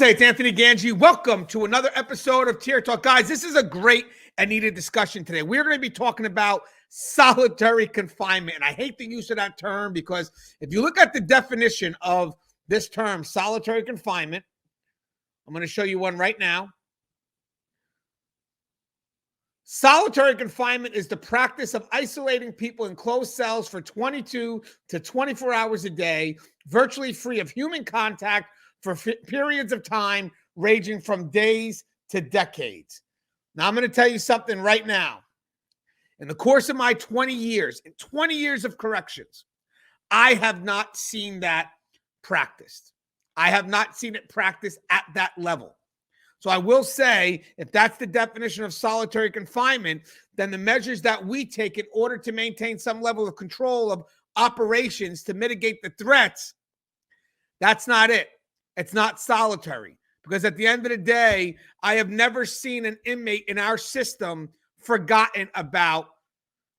Hey, it's Anthony Gangi. Welcome to another episode of Tier Talk. Guys, this is a great and needed discussion today. We're going to be talking about solitary confinement. And I hate the use of that term because if you look at the definition of this term, solitary confinement, I'm going to show you one right now. Solitary confinement is the practice of isolating people in closed cells for 22 to 24 hours a day, virtually free of human contact for periods of time ranging from days to decades. Now, I'm going to tell you something right now. In the course of my 20 years of corrections, I have not seen that practiced. I have not seen it practiced at that level. So I will say, if that's the definition of solitary confinement, then the measures that we take in order to maintain some level of control of operations to mitigate the threats, that's not it. It's not solitary, because at the end of the day, I have never seen an inmate in our system forgotten about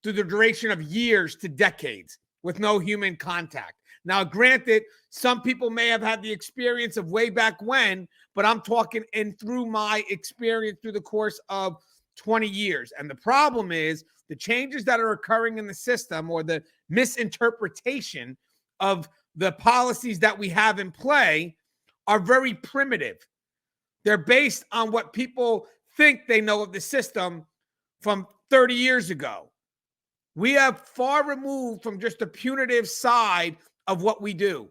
through the duration of years to decades with no human contact. Now, granted, some people may have had the experience of way back when, but I'm talking through my experience through the course of 20 years. And the problem is the changes that are occurring in the system, or the misinterpretation of the policies that we have in play, are very primitive. They're based on what people think they know of the system from 30 years ago. We have far removed from just the punitive side of what we do.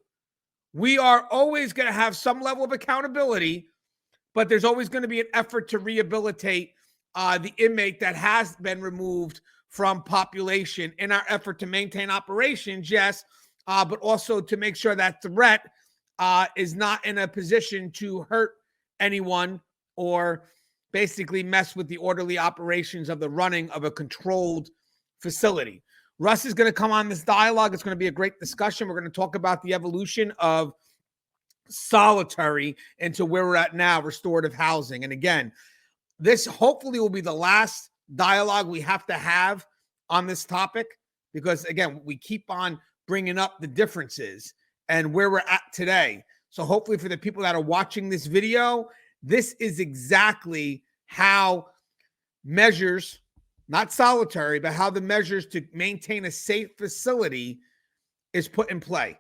We are always going to have some level of accountability, but there's always going to be an effort to rehabilitate the inmate that has been removed from population in our effort to maintain operations, yes, but also to make sure that threat is not in a position to hurt anyone or basically mess with the orderly operations of the running of a controlled facility. Russ is going to come on this dialogue. It's going to be a great discussion. We're going to talk about the evolution of solitary into where we're at now, restorative housing. And again, this hopefully will be the last dialogue we have to have on this topic, because again, we keep on bringing up the differences and where we're at today. So hopefully for the people that are watching this video, this is exactly how measures, not solitary, but how the measures to maintain a safe facility is put in play.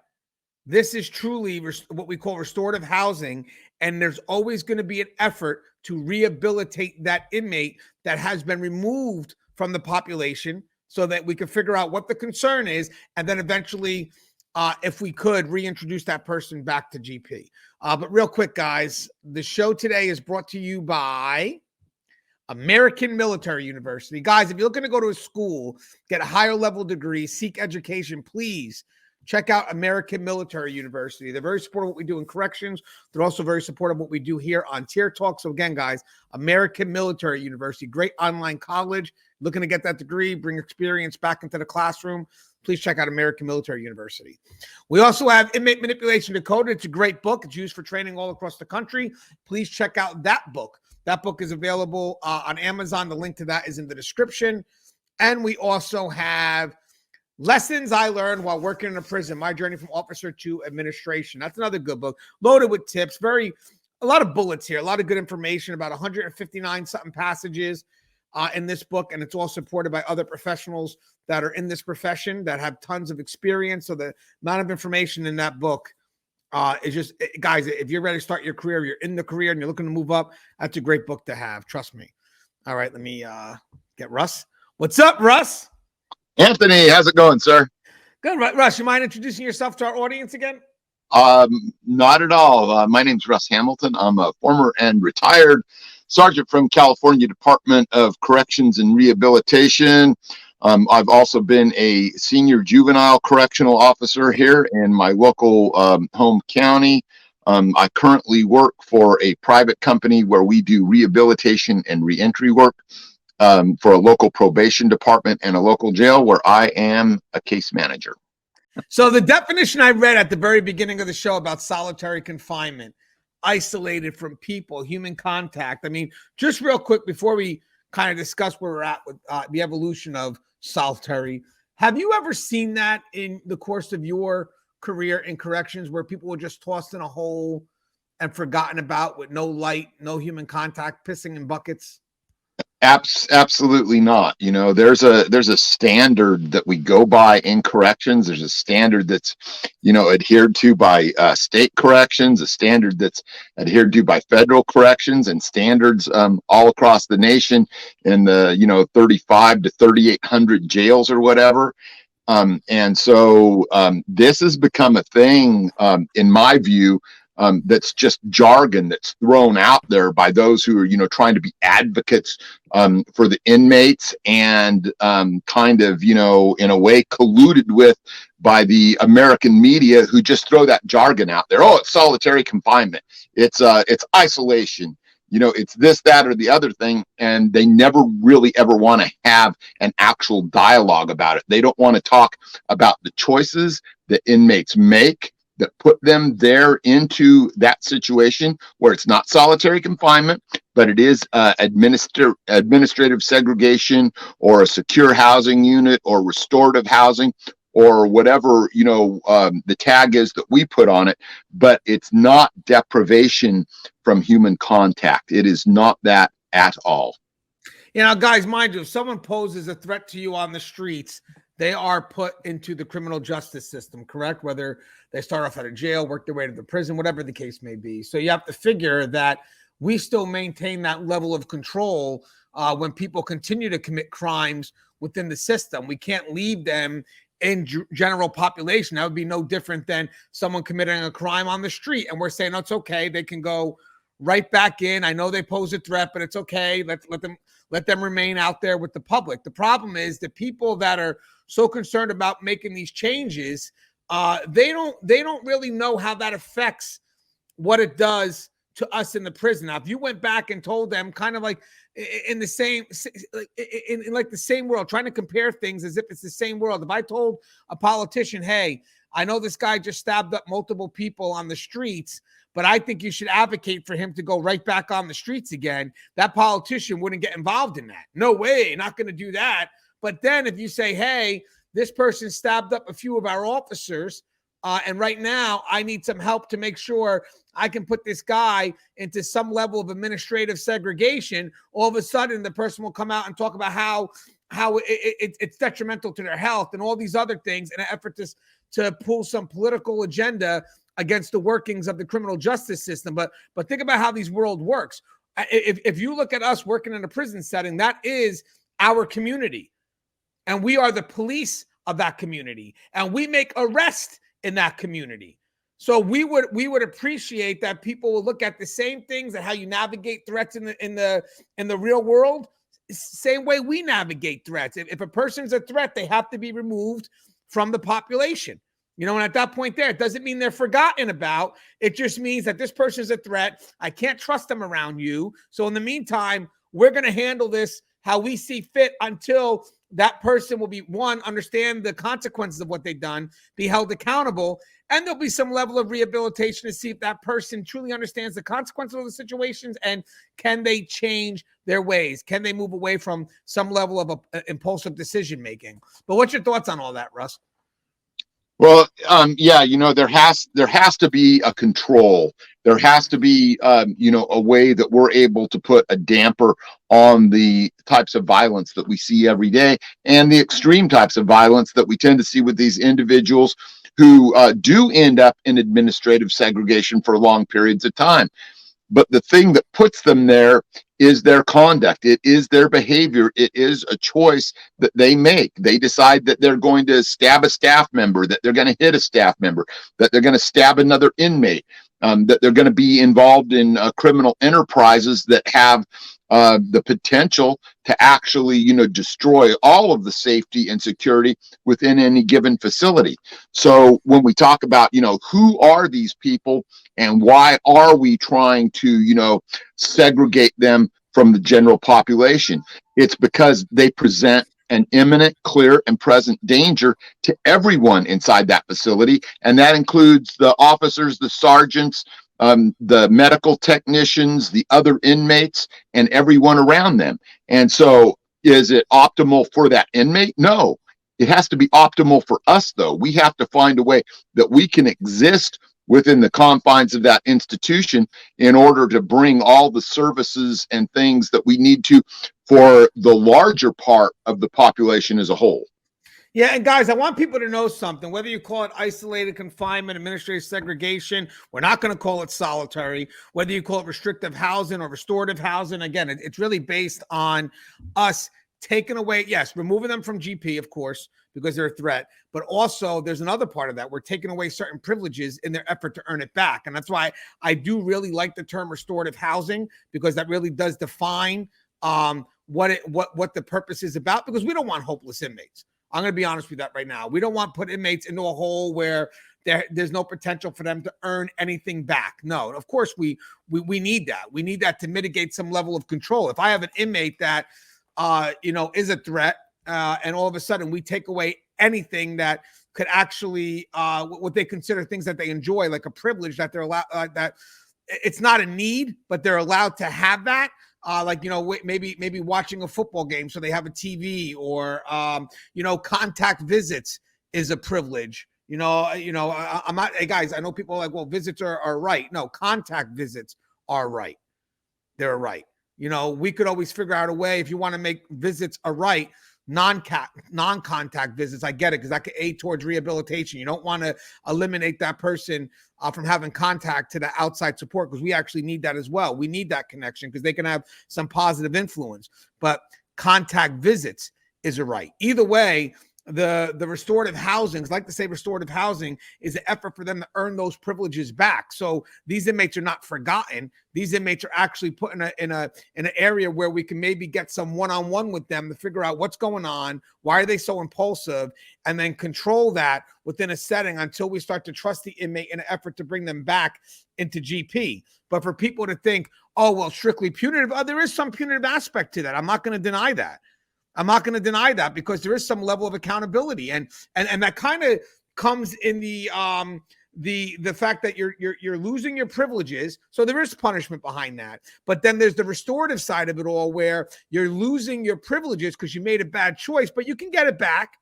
This is truly what we call restorative housing, and there's always going to be an effort to rehabilitate that inmate that has been removed from the population so that we can figure out what the concern is, and then eventually, if we could, reintroduce that person back to GP. But real quick, guys, the show today is brought to you by American Military University. Guys, if you're looking to go to a school, get a higher level degree, seek education, please check out American Military University. They're very supportive of what we do in corrections. They're also very supportive of what we do here on Tier Talk. So again, guys, American Military University, great online college. Looking to get that degree, bring experience back into the classroom, please check out American Military University. We also have Inmate Manipulation Decoded. It's a great book. It's used for training all across the country. Please check out that book. That book is available on Amazon. The link to that is in the description. And we also have Lessons I Learned While Working in a Prison, My Journey from Officer to Administration. That's another good book, loaded with tips, a lot of bullets here, a lot of good information, about 159 something passages in this book. And it's all supported by other professionals that are in this profession that have tons of experience. So the amount of information in that book is just, guys, if you're ready to start your career, you're in the career and you're looking to move up, that's a great book to have. Trust me. All right, let me get Russ. What's up, Russ? Anthony, how's it going, sir? Good. Russ, you mind introducing yourself to our audience again? Not at all. My name's Russ Hamilton. I'm a former and retired sergeant from California Department of Corrections and Rehabilitation. I've also been a senior juvenile correctional officer here in my local home county. I currently work for a private company where we do rehabilitation and reentry work for a local probation department and a local jail where I am a case manager. So the definition I read at the very beginning of the show about solitary confinement, isolated from people, human contact. I mean, just real quick before we kind of discuss where we're at with the evolution of solitary, have you ever seen that in the course of your career in corrections where people were just tossed in a hole and forgotten about with no light, no human contact, pissing in buckets? Absolutely not. There's a standard that we go by in corrections. There's a standard that's, adhered to by state corrections, a standard that's adhered to by federal corrections, and standards all across the nation in the 35 to 3,800 jails or whatever. And so this has become a thing, in my view, that's just jargon that's thrown out there by those who are, trying to be advocates for the inmates, and kind of, in a way colluded with by the American media, who just throw that jargon out there. Oh, it's solitary confinement. It's isolation. It's this, that, or the other thing, and they never really ever want to have an actual dialogue about it. They don't want to talk about the choices that inmates make that put them there into that situation where it's not solitary confinement, but it is administrative segregation, or a secure housing unit, or restorative housing, or whatever, the tag is that we put on it. But it's not deprivation from human contact. It is not that at all. Guys, mind you, if someone poses a threat to you on the streets, they are put into the criminal justice system, correct? Whether they start off at a jail, work their way to the prison, whatever the case may be. So you have to figure that we still maintain that level of control when people continue to commit crimes within the system. We can't leave them in general population. That would be no different than someone committing a crime on the street, and we're saying, oh, it's okay, they can go right back in. I know they pose a threat, but it's okay. Let them remain out there with the public. The problem is the people that are so concerned about making these changes, they don't really know how that affects what it does to us in the prison. Now, if you went back and told them, kind of like in the same, in like the same world, trying to compare things as if it's the same world. If I told a politician, hey, I know this guy just stabbed up multiple people on the streets, but I think you should advocate for him to go right back on the streets again, that politician wouldn't get involved in that. No way, not going to do that. But then if you say, hey, this person stabbed up a few of our officers, and right now I need some help to make sure I can put this guy into some level of administrative segregation, all of a sudden the person will come out and talk about how it's detrimental to their health and all these other things in an effort to pull some political agenda against the workings of the criminal justice system. But think about how these world works. If you look at us working in a prison setting, that is our community. And we are the police of that community. And we make arrests in that community. So we would appreciate that people will look at the same things and how you navigate threats in the real world, same way we navigate threats. If a person's a threat, they have to be removed from the population. And at that point there, it doesn't mean they're forgotten about. It just means that this person's a threat. I can't trust them around you. So in the meantime, we're going to handle this how we see fit until that person will be, one, understand the consequences of what they've done, be held accountable, and there'll be some level of rehabilitation to see if that person truly understands the consequences of the situations and can they change their ways? Can they move away from some level of impulsive decision making? But what's your thoughts on all that, Russ? Well, yeah, there has to be a control. There has to be, a way that we're able to put a damper on the types of violence that we see every day and the extreme types of violence that we tend to see with these individuals who do end up in administrative segregation for long periods of time. But the thing that puts them there is their conduct. It is their behavior. It is a choice that they make. They decide that they're going to stab a staff member, that they're going to hit a staff member, that they're going to stab another inmate, that they're going to be involved in criminal enterprises that have the potential to actually, destroy all of the safety and security within any given facility. So when we talk about, who are these people and why are we trying to, segregate them from the general population? It's because they present an imminent, clear, and present danger to everyone inside that facility. And that includes the officers, the sergeants, the medical technicians, the other inmates, and everyone around them. And so is it optimal for that inmate? No. It has to be optimal for us, though. We have to find a way that we can exist within the confines of that institution in order to bring all the services and things that we need to for the larger part of the population as a whole. Yeah, and guys, I want people to know something. Whether you call it isolated confinement, administrative segregation, we're not going to call it solitary. Whether you call it restrictive housing or restorative housing, again, it's really based on us taking away, yes, removing them from GP, of course, because they're a threat. But also, there's another part of that. We're taking away certain privileges in their effort to earn it back. And that's why I do really like the term restorative housing, because that really does define what the purpose is about, because we don't want hopeless inmates. I'm going to be honest with that right now. We don't want to put inmates into a hole where there's no potential for them to earn anything back. No, of course we need that. We need that to mitigate some level of control. If I have an inmate that is a threat, and all of a sudden we take away anything that could actually what they consider things that they enjoy, like a privilege that they're allowed, that it's not a need, but they're allowed to have that. Maybe watching a football game so they have a TV, or contact visits is a privilege. I'm not, hey guys, I know people are like, well, visits are right. No, contact visits are right. They're a right. We could always figure out a way, if you want to make visits a right, non-contact visits. I get it, because that could aid towards rehabilitation. You don't want to eliminate that person from having contact to the outside support, because we actually need that as well. We need that connection because they can have some positive influence. But contact visits is a right. Either way, the restorative housing, like to say restorative housing is an effort for them to earn those privileges back. So these inmates are not forgotten. These inmates are actually put in an area where we can maybe get some one-on-one with them to figure out what's going on, why are they so impulsive, and then control that within a setting until we start to trust the inmate in an effort to bring them back into GP. But for people to think, oh, well, strictly punitive, there is some punitive aspect to that. I'm not going to deny that. Because there is some level of accountability, and that kind of comes in the fact that you're losing your privileges. So there is punishment behind that. But then there's the restorative side of it all, where you're losing your privileges because you made a bad choice, but you can get it back.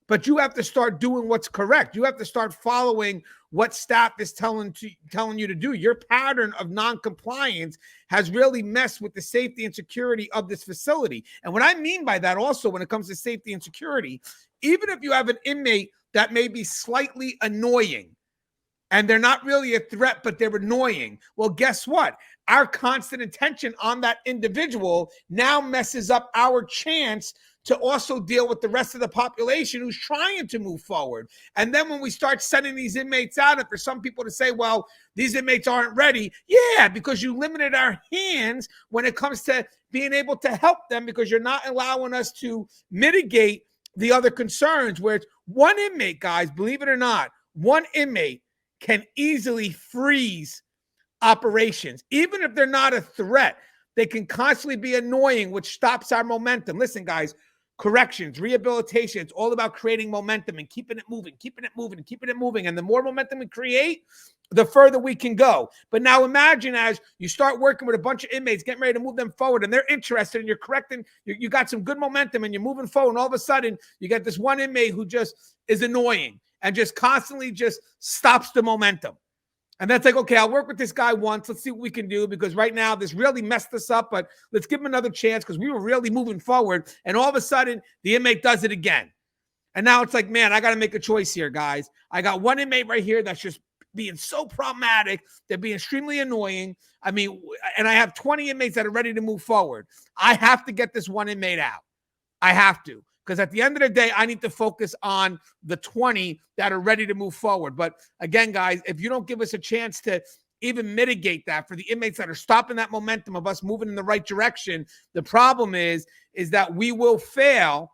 But you have to start doing what's correct. You have to start following what staff is telling you to do. Your pattern of non-compliance has really messed with the safety and security of this facility. And what I mean by that also, when it comes to safety and security, even if you have an inmate that may be slightly annoying, and they're not really a threat, but they're annoying, well, guess what? Our constant attention on that individual now messes up our chance to also deal with the rest of the population who's trying to move forward. And then when we start sending these inmates out, and for some people to say, well, these inmates aren't ready. Yeah, because you limited our hands when it comes to being able to help them, because you're not allowing us to mitigate the other concerns, where it's one inmate, guys, believe it or not, one inmate can easily freeze operations. Even if they're not a threat, they can constantly be annoying, which stops our momentum. Listen, guys, corrections, rehabilitation, it's all about creating momentum and keeping it moving. And the more momentum we create, the further we can go. But now imagine as you start working with a bunch of inmates, getting ready to move them forward, and they're interested, and you're correcting, you got some good momentum, and you're moving forward, and all of a sudden you get this one inmate who just is annoying and just constantly just stops the momentum. And that's like, okay, I'll work with this guy once. Let's see what we can do, because right now this really messed us up, but let's give him another chance because we were really moving forward. And all of a sudden the inmate does it again. And now it's like, man, I got to make a choice here, guys. I got one inmate right here that's just being so problematic. They're being extremely annoying. I mean, and I have 20 inmates that are ready to move forward. I have to get this one inmate out. I have to. Because at the end of the day, I need to focus on the 20 that are ready to move forward. But again, guys, if you don't give us a chance to even mitigate that for the inmates that are stopping that momentum of us moving in the right direction, the problem is that we will fail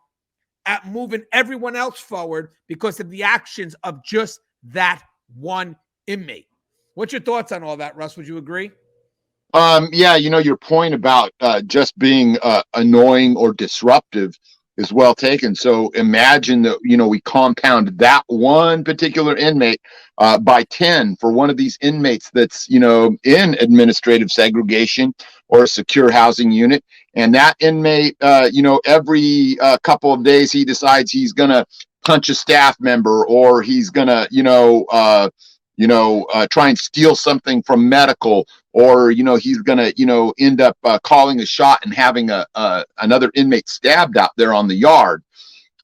at moving everyone else forward because of the actions of just that one inmate. What's your thoughts on all that, Russ? Would you agree? Yeah, your point about just being annoying or disruptive is well taken. So imagine that, we compound that one particular inmate by 10 for one of these inmates that's, in administrative segregation or a secure housing unit. And that inmate, every couple of days, he decides he's going to punch a staff member, or he's going to, try and steal something from medical, or, he's going to, end up calling a shot and having another inmate stabbed out there on the yard.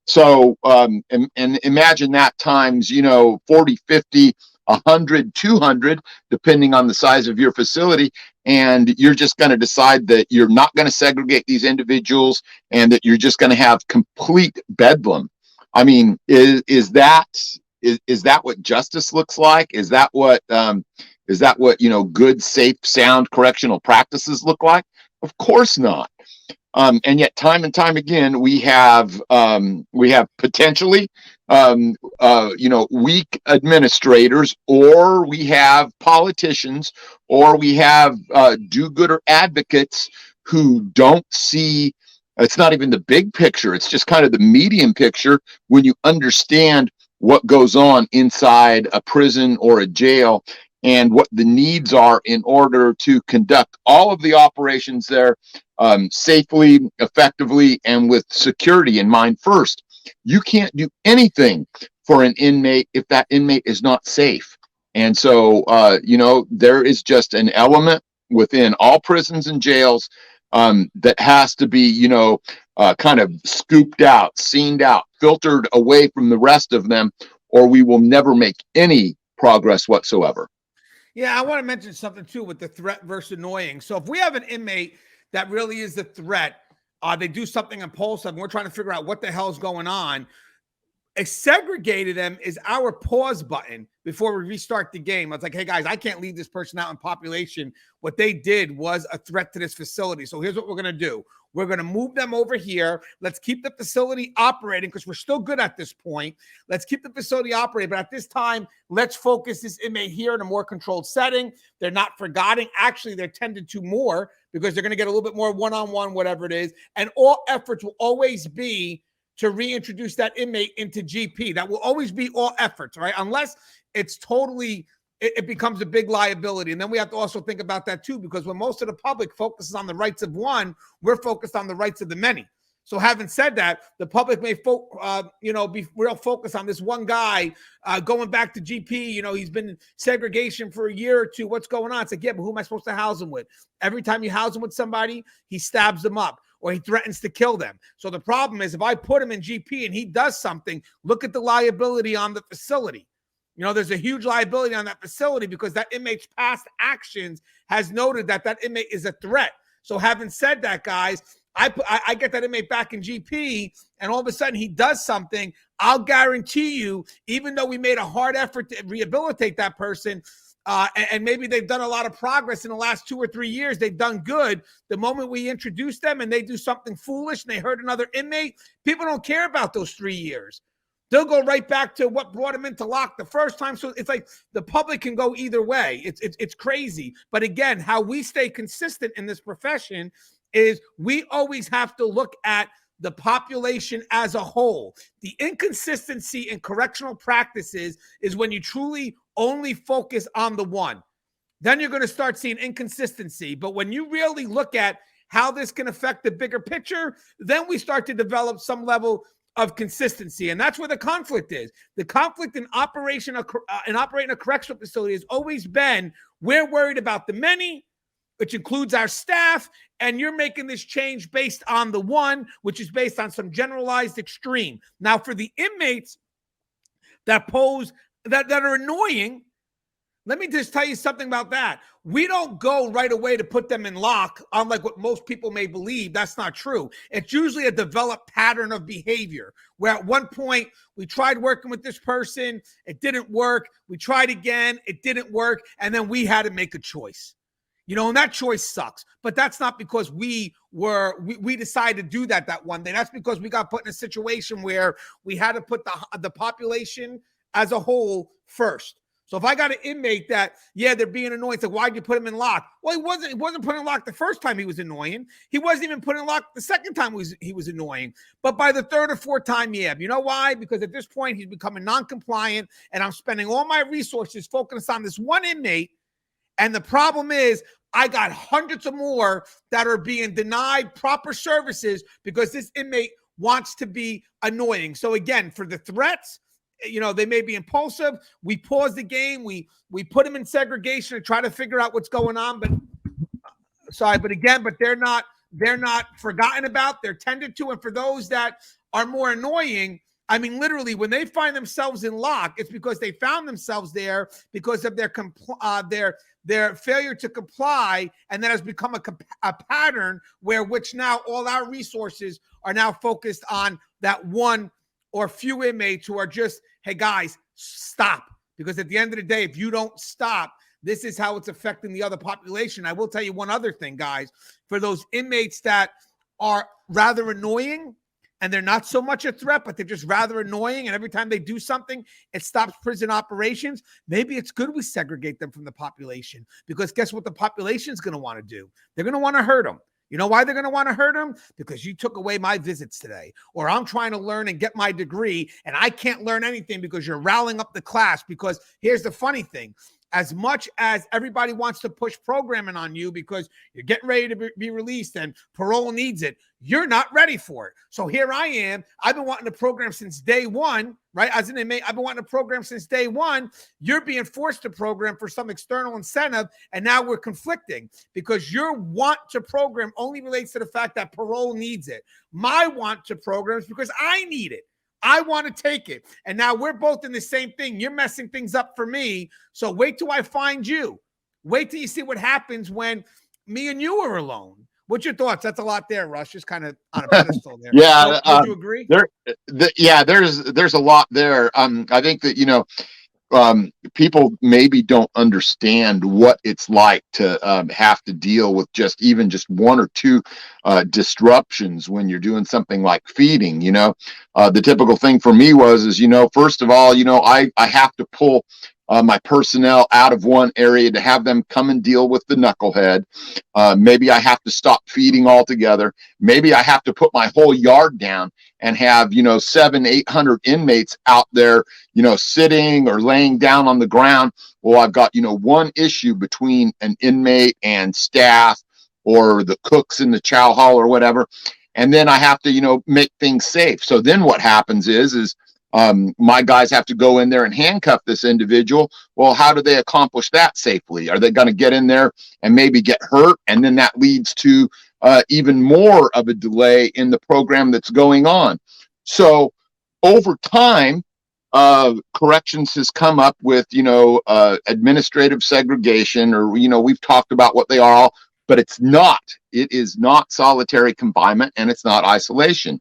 So, and imagine that times, 40, 50, 100, 200, depending on the size of your facility. And you're just going to decide that you're not going to segregate these individuals and that you're just going to have complete bedlam. I mean, is that what justice looks like? Is that what, good, safe, sound correctional practices look like? Of course not. And yet, time and time again, we have potentially, weak administrators, or we have politicians, or we have do-gooder advocates who don't see. It's not even the big picture; it's just kind of the medium picture. When you understand what goes on inside a prison or a jail, and what the needs are in order to conduct all of the operations there safely, effectively, and with security in mind first. You can't do anything for an inmate if that inmate is not safe. And so, there is just an element within all prisons and jails that has to be, kind of scooped out, scened out, filtered away from the rest of them, or we will never make any progress whatsoever. Yeah, I want to mention something too with the threat versus annoying. So if we have an inmate that really is the threat, they do something impulsive, and we're trying to figure out what the hell's going on. Segregated them is our pause button before we restart the game. I was like, hey guys, I can't leave this person out in population. What they did was a threat to this facility. So here's what we're going to do. We're going to move them over here. Let's keep the facility operating because we're still good at this point. Let's keep the facility operating. But at this time, let's focus this inmate here in a more controlled setting. They're not forgotten. Actually, they're tended to more because they're going to get a little bit more one-on-one, whatever it is. And all efforts will always be to reintroduce that inmate into GP. That will always be all efforts, right? Unless it's totally, it becomes a big liability. And then we have to also think about that too, because when most of the public focuses on the rights of one, we're focused on the rights of the many. So having said that, the public may be real focused on this one guy going back to GP. He's been in segregation for a year or two. What's going on? It's like, yeah, but who am I supposed to house him with? Every time you house him with somebody, he stabs them up, or he threatens to kill them. So the problem is, if I put him in GP and he does something, look at the liability on the facility. There's a huge liability on that facility because that inmate's past actions has noted that that inmate is a threat. So having said that, guys, I get that inmate back in GP, and all of a sudden he does something. I'll guarantee you, even though we made a hard effort to rehabilitate that person, and maybe they've done a lot of progress in the last 2 or 3 years, they've done good. The moment we introduce them and they do something foolish and they hurt another inmate, people don't care about those 3 years. They'll go right back to what brought them into lock the first time. So it's like the public can go either way. It's crazy. But again, how we stay consistent in this profession is we always have to look at the population as a whole. The inconsistency in correctional practices is when you truly only focus on the one. Then you're going to start seeing inconsistency. But when you really look at how this can affect the bigger picture, then we start to develop some level of consistency. And that's where the conflict is. The conflict in operating a correctional facility has always been, we're worried about the many, which includes our staff, and you're making this change based on the one, which is based on some generalized extreme. Now, for the inmates that are annoying, let me just tell you something about that. We don't go right away to put them in lock, unlike what most people may believe. That's not true. It's usually a developed pattern of behavior where at one point we tried working with this person, it didn't work. We tried again, it didn't work. And then we had to make a choice. And that choice sucks. But that's not because we decided to do that one day. That's because we got put in a situation where we had to put the population as a whole first. So if I got an inmate that, they're being annoying, it's like, why'd you put him in lock? Well, he wasn't put in lock the first time he was annoying. He wasn't even put in lock the second time he was annoying. But by the third or fourth time, You know why? Because at this point, he's becoming non-compliant, and I'm spending all my resources focused on this one inmate. And the problem is, I got hundreds of more that are being denied proper services because this inmate wants to be annoying. So again, for the threats, they may be impulsive. We pause the game. We put them in segregation and try to figure out what's going on. But they're not forgotten about. They're tended to. And for those that are more annoying, I mean, literally, when they find themselves in lock, it's because they found themselves there because of their failure to comply, and that has become a pattern which now all our resources are now focused on that one or few inmates who are just, hey guys, stop. Because at the end of the day, if you don't stop, this is how it's affecting the other population. I will tell you one other thing, guys. For those inmates that are rather annoying, and they're not so much a threat, but they're just rather annoying, and every time they do something, it stops prison operations, maybe it's good we segregate them from the population, because guess what the population is going to want to do? They're going to want to hurt them. You know why they're going to want to hurt them? Because you took away my visits today, or I'm trying to learn and get my degree, and I can't learn anything because you're rallying up the class. Because here's the funny thing. As much as everybody wants to push programming on you because you're getting ready to be released and parole needs it, you're not ready for it. So here I am. I've been wanting to program since day one, right? As an inmate, I've been wanting to program since day one. You're being forced to program for some external incentive, and now we're conflicting because your want to program only relates to the fact that parole needs it. My want to program is because I need it. I want to take it. And now we're both in the same thing. You're messing things up for me. So wait till I find you. Wait till you see what happens when me and you are alone. What's your thoughts? That's a lot there, Russ. Just kind of on a pedestal there. Yeah. Would you agree? There's a lot there. I think that, people maybe don't understand what it's like to have to deal with just one or two disruptions when you're doing something like feeding. The typical thing for me is first of all, I have to pull my personnel out of one area to have them come and deal with the knucklehead. Maybe I have to stop feeding altogether. Maybe I have to put my whole yard down and have 700-800 inmates out there sitting or laying down on the ground. Well, I've got one issue between an inmate and staff or the cooks in the chow hall or whatever, and then I have to make things safe. So then what happens is my guys have to go in there and handcuff this individual. Well, how do they accomplish that safely? Are they going to get in there and maybe get hurt? And then that leads to even more of a delay in the program that's going on. So over time, corrections has come up with, administrative segregation, or, we've talked about what they are all, but it is not solitary confinement, and it's not isolation.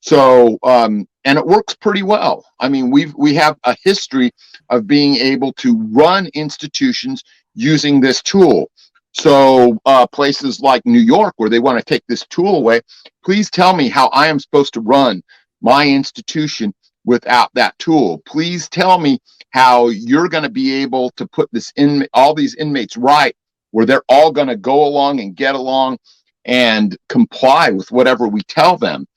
So, and it works pretty well. I mean, we have a history of being able to run institutions using this tool. So places like New York, where they want to take this tool away, please tell me how I am supposed to run my institution without that tool. Please tell me how you're going to be able to put all these inmates right, where they're all going to go along and get along and comply with whatever we tell them.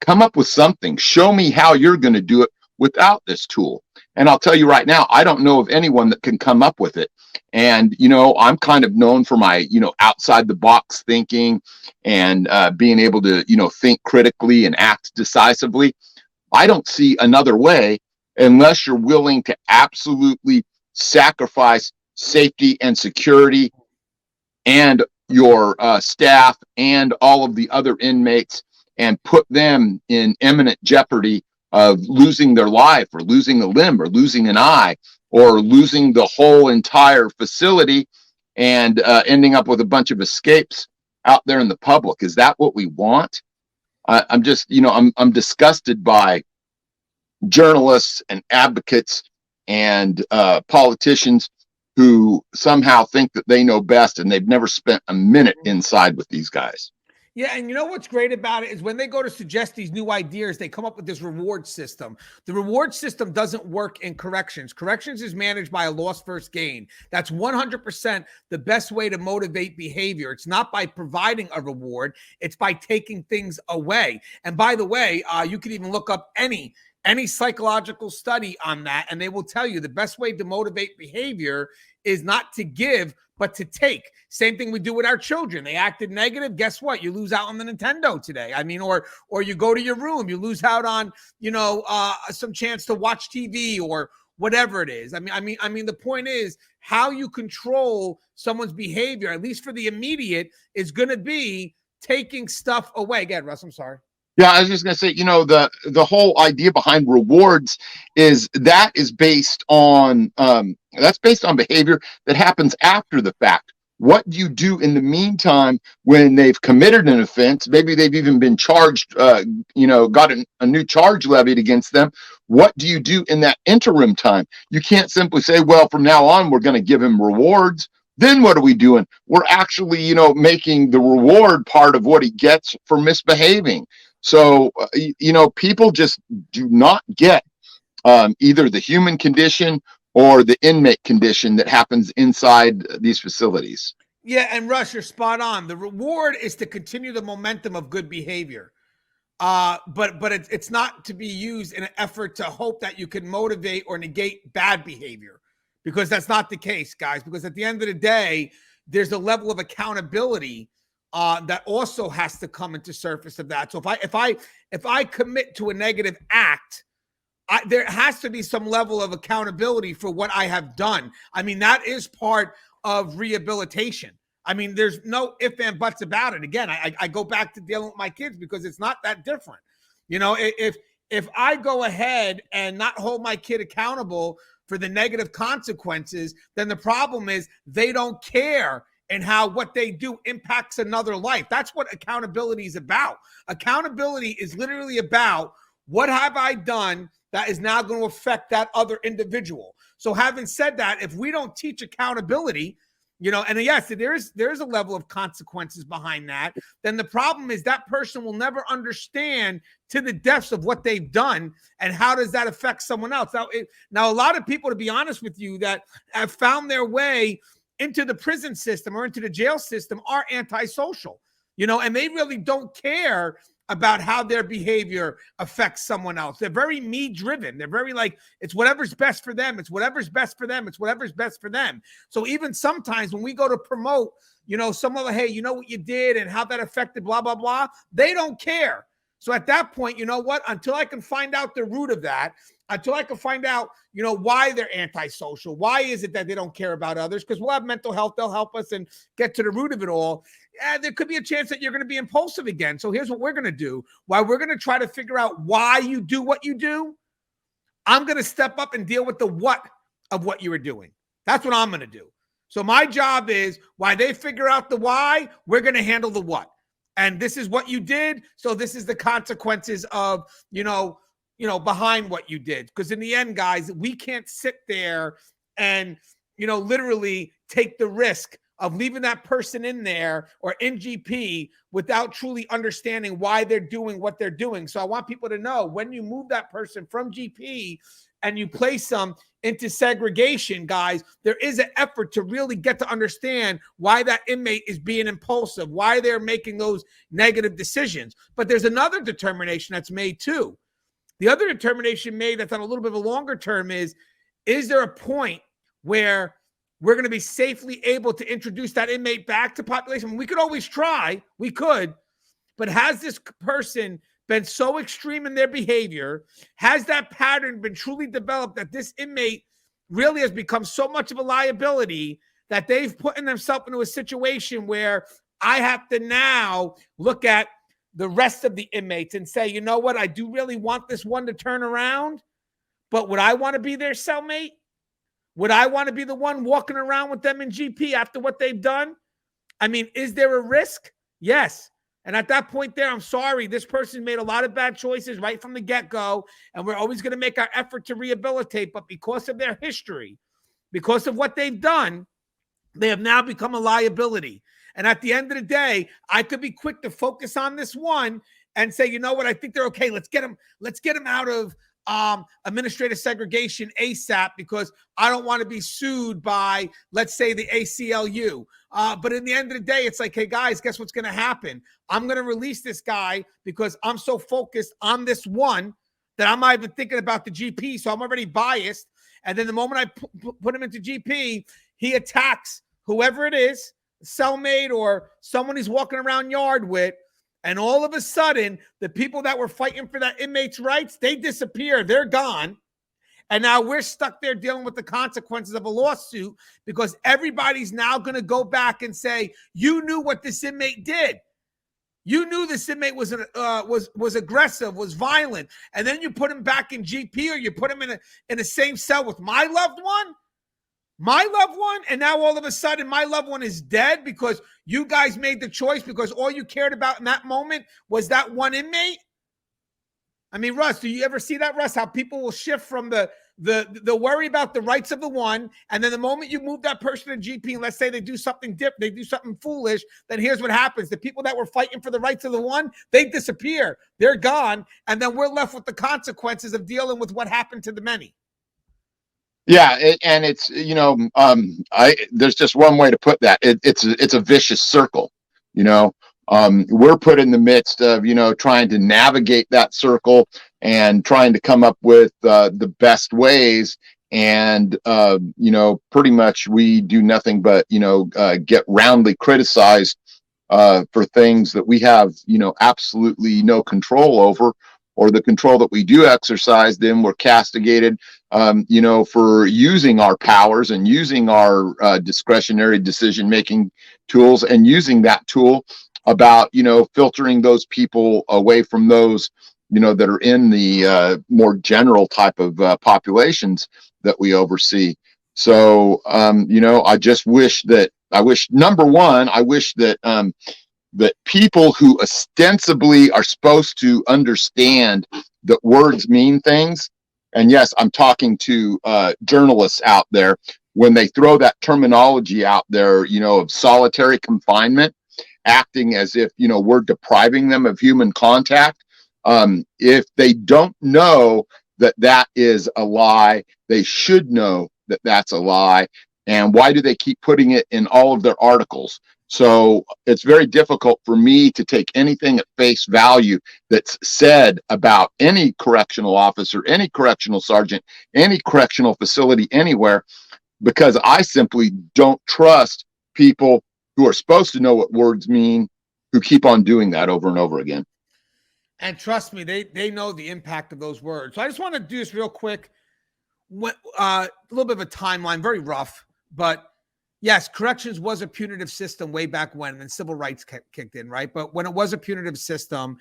Come up with something. Show me how you're going to do it without this tool. And I'll tell you right now, I don't know of anyone that can come up with it. And, I'm kind of known for my, outside the box thinking and being able to, think critically and act decisively. I don't see another way unless you're willing to absolutely sacrifice safety and security and your staff and all of the other inmates and put them in imminent jeopardy of losing their life or losing a limb or losing an eye or losing the whole entire facility and ending up with a bunch of escapes out there in the public. Is that what we want? I'm just, I'm disgusted by journalists and advocates and politicians who somehow think that they know best, and they've never spent a minute inside with these guys. Yeah, and you know what's great about it is when they go to suggest these new ideas, they come up with this reward system. The reward system doesn't work in corrections. Corrections is managed by a loss first gain. That's 100% the best way to motivate behavior. It's not by providing a reward. It's by taking things away. And by the way, you can even look up any any psychological study on that, and they will tell you the best way to motivate behavior is not to give, but to take. Same thing we do with our children. They acted negative. Guess what? You lose out on the Nintendo today. I mean, or you go to your room, you lose out on, some chance to watch TV or whatever it is. I mean, the point is how you control someone's behavior, at least for the immediate, is going to be taking stuff away. Again, Russ, I'm sorry. Yeah, I was just gonna say, the whole idea behind rewards is based on behavior that happens after the fact. What do you do in the meantime when they've committed an offense? Maybe they've even been charged, got a new charge levied against them. What do you do in that interim time? You can't simply say, well, from now on, we're going to give him rewards. Then what are we doing? We're actually, making the reward part of what he gets for misbehaving. So, people just do not get either the human condition or the inmate condition that happens inside these facilities. Yeah, and Russ, you're spot on. The reward is to continue the momentum of good behavior. But it's not to be used in an effort to hope that you can motivate or negate bad behavior, because that's not the case, guys. Because at the end of the day, there's a level of accountability that also has to come into surface of that. So if I commit to a negative act, there has to be some level of accountability for what I have done. I mean, that is part of rehabilitation. I mean, there's no ifs and buts about it. Again, I go back to dealing with my kids because it's not that different. If I go ahead and not hold my kid accountable for the negative consequences, then the problem is they don't care and how what they do impacts another life. That's what accountability is about. Accountability is literally about what have I done that is now going to affect that other individual. So having said that, if we don't teach accountability, and yes, there's a level of consequences behind that, then the problem is that person will never understand to the depths of what they've done and how does that affect someone else. Now, a lot of people, to be honest with you, that have found their way into the prison system or into the jail system are antisocial, and they really don't care about how their behavior affects someone else. They're very me-driven. They're very like, it's whatever's best for them. It's whatever's best for them. It's whatever's best for them. So even sometimes when we go to promote, someone like, hey, you know what you did and how that affected blah, blah, blah, they don't care. So at that point, you know what? Until I can find out the root of that, until I can find out, why they're antisocial, why is it that they don't care about others? Because we'll have mental health. They'll help us and get to the root of it all. There could be a chance that you're going to be impulsive again. So here's what we're going to do. While we're going to try to figure out why you do what you do, I'm going to step up and deal with the what of what you were doing. That's what I'm going to do. So my job is, while they figure out the why, we're going to handle the what. And this is what you did. So this is the consequences of, behind what you did. Because in the end, guys, we can't sit there and, literally take the risk of leaving that person in there or in GP without truly understanding why they're doing what they're doing. So I want people to know, when you move that person from GP and you place them into segregation, guys, there is an effort to really get to understand why that inmate is being impulsive, why they're making those negative decisions. But there's another determination that's made too. The other determination made that's on a little bit of a longer term is there a point where we're going to be safely able to introduce that inmate back to population? We could always try, but has this person been so extreme in their behavior? Has that pattern been truly developed that this inmate really has become so much of a liability that they've put themselves into a situation where I have to now look at the rest of the inmates and say, you know what, I do really want this one to turn around, but would I want to be their cellmate? Would I want to be the one walking around with them in GP after what they've done? I mean, is there a risk? Yes. And at that point there, I'm sorry, this person made a lot of bad choices right from the get-go, and we're always going to make our effort to rehabilitate, but because of their history, because of what they've done, they have now become a liability. And at the end of the day, I could be quick to focus on this one and say, you know what, I think they're okay. Let's get them out of administrative segregation ASAP, because I don't want to be sued by, let's say, the ACLU. But in the end of the day, it's like, hey, guys, guess what's going to happen? I'm going to release this guy because I'm so focused on this one that I'm not even thinking about the GP. So I'm already biased. And then the moment I put him into GP, he attacks whoever it is, cellmate or someone he's walking around yard with. And all of a sudden, the people that were fighting for that inmate's rights, they disappear. They're gone. And now we're stuck there dealing with the consequences of a lawsuit because everybody's now going to go back and say, you knew what this inmate did. You knew this inmate was aggressive, was violent, and then you put him back in GP or you put him in the same cell with my loved one, and now all of a sudden my loved one is dead because you guys made the choice because all you cared about in that moment was that one inmate. I mean, Russ, do you ever see that, Russ? How people will shift from the worry about the rights of the one, and then the moment you move that person to GP, and let's say they do something they do something foolish, then here's what happens. The people that were fighting for the rights of the one, they disappear. They're gone, and then we're left with the consequences of dealing with what happened to the many. Yeah, and it's, there's just one way to put that. It's a vicious circle, we're put in the midst of, trying to navigate that circle and trying to come up with the best ways. And, pretty much we do nothing but, get roundly criticized for things that we have, absolutely no control over, or the control that we do exercise, then we're castigated, for using our powers and using our discretionary decision-making tools and using that tool about, filtering those people away from those, that are in the more general type of populations that we oversee. So, I just wish that, number one, I wish that, that people who ostensibly are supposed to understand that words mean things, and yes, I'm talking to journalists out there, when they throw that terminology out there, of solitary confinement, acting as if, we're depriving them of human contact. If they don't know that that is a lie, they should know that that's a lie. And why do they keep putting it in all of their articles? So it's very difficult for me to take anything at face value that's said about any correctional officer, any correctional sergeant, any correctional facility anywhere, because I simply don't trust people who are supposed to know what words mean, who keep on doing that over and over again. And trust me, they know the impact of those words. So I just want to do this real quick. A little bit of a timeline, very rough, but yes, corrections was a punitive system way back when, and civil rights kicked in, right? But when it was a punitive system,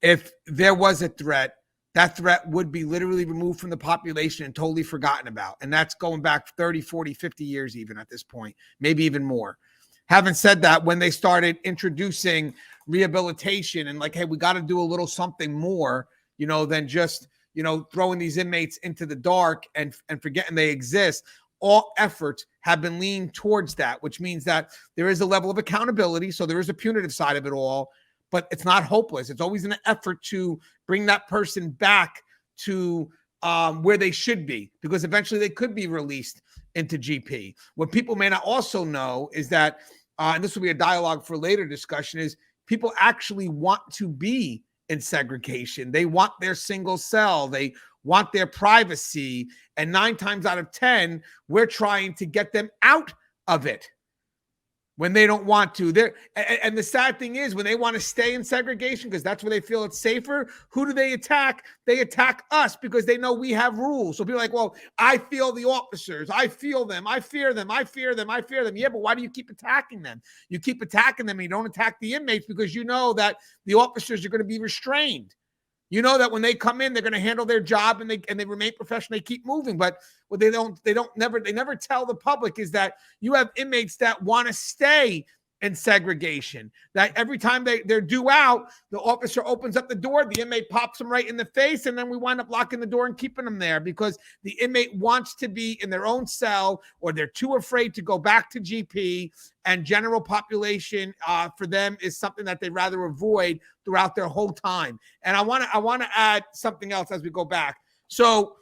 if there was a threat, that threat would be literally removed from the population and totally forgotten about. And that's going back 30, 40, 50 years even at this point, maybe even more. Having said that, when they started introducing rehabilitation and like, hey, we got to do a little something more, than just, throwing these inmates into the dark and forgetting they exist, all efforts have been leaned towards that, which means that there is a level of accountability. So there is a punitive side of it all, but it's not hopeless. It's always an effort to bring that person back to where they should be, because eventually they could be released into GP. What people may not also know is that, and this will be a dialogue for later discussion, is people actually want to be in segregation. They want their single cell. They want their privacy. And 9 times out of 10, we're trying to get them out of it when they don't want to. And the sad thing is, when they want to stay in segregation because that's where they feel it's safer, who do they attack? They attack us because they know we have rules. So people are like, well, I feel the officers. I feel them. I fear them. I fear them. I fear them. Yeah, but why do you keep attacking them? You keep attacking them and you don't attack the inmates because you know that the officers are going to be restrained. You know that when they come in, they're going to handle their job and they remain professional. They keep moving. But what they never tell the public is that you have inmates that want to stay in segregation. That every time they're due out, the officer opens up the door, the inmate pops them right in the face, and then we wind up locking the door and keeping them there because the inmate wants to be in their own cell, or they're too afraid to go back to GP. And general population for them is something that they'd rather avoid throughout their whole time. And I want to add something else as we go back. So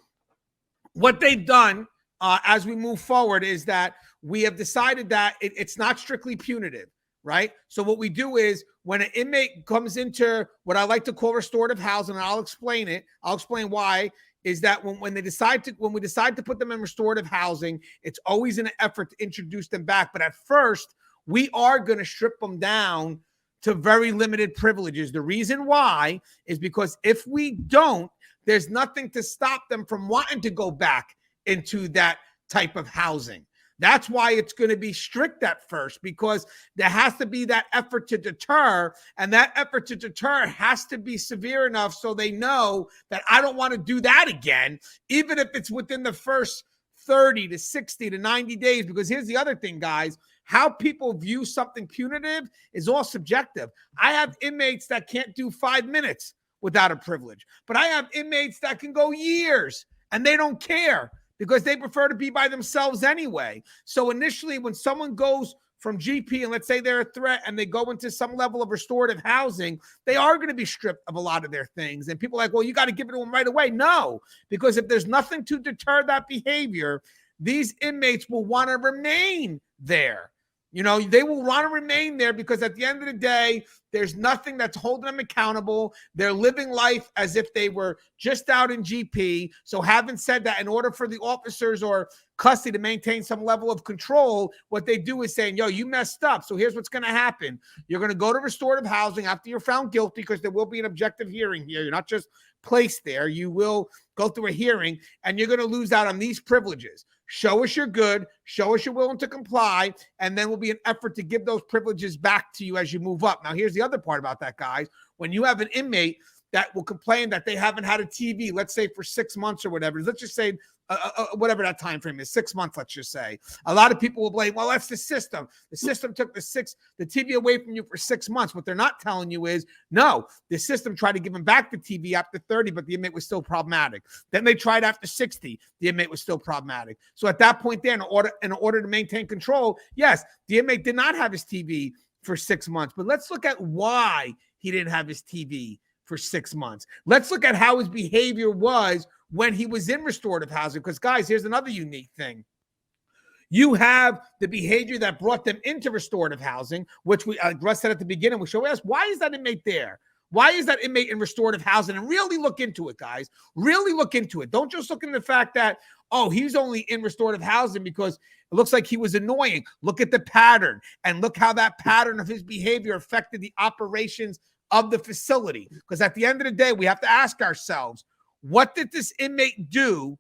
what they've done as we move forward is that we have decided that it's not strictly punitive, right? So what we do is when an inmate comes into what I like to call restorative housing, and I'll explain it. I'll explain why. Is that when we decide to put them in restorative housing, it's always in an effort to introduce them back. But at first, we are going to strip them down to very limited privileges. The reason why is because if we don't, there's nothing to stop them from wanting to go back into that type of housing. That's why it's going to be strict at first, because there has to be that effort to deter, and that effort to deter has to be severe enough so they know that I don't want to do that again, even if it's within the first 30 to 60 to 90 days. Because here's the other thing, guys. How people view something punitive is all subjective. I have inmates that can't do 5 minutes without a privilege, but I have inmates that can go years and they don't care, because they prefer to be by themselves anyway. So initially, when someone goes from GP and let's say they're a threat and they go into some level of restorative housing, they are going to be stripped of a lot of their things. And people are like, well, you got to give it to them right away. No, because if there's nothing to deter that behavior, these inmates will want to remain there. You know, they will want to remain there because at the end of the day, there's nothing that's holding them accountable. They're living life as if they were just out in GP. So having said that, in order for the officers or custody to maintain some level of control, what they do is saying, yo, you messed up. So here's what's going to happen. You're going to go to restorative housing after you're found guilty, because there will be an objective hearing here. You're not just placed there. You will go through a hearing, and you're going to lose out on these privileges. Show us you're good, show us you're willing to comply, and then will be an effort to give those privileges back to you as you move up. Now, here's the other part about that, guys. When you have an inmate that will complain that they haven't had a TV, let's say for 6 months or whatever, let's just say whatever that time frame is, 6 months, let's just say. A lot of people will blame, well, that's the system. The system took the TV away from you for 6 months. What they're not telling you is, no, the system tried to give them back the TV after 30, but the inmate was still problematic. Then they tried after 60, the inmate was still problematic. So at that point there, in order to maintain control, yes, the inmate did not have his TV for 6 months, but let's look at why he didn't have his TV for 6 months. Let's look at how his behavior was when he was in restorative housing. Because, guys, here's another unique thing. You have the behavior that brought them into restorative housing, which we, Russ said at the beginning, we should ask, why is that inmate there? Why is that inmate in restorative housing? And really look into it, guys. Really look into it. Don't just look into the fact that, oh, he's only in restorative housing because it looks like he was annoying. Look at the pattern, and look how that pattern of his behavior affected the operations of the facility. Because at the end of the day, we have to ask ourselves, what did this inmate do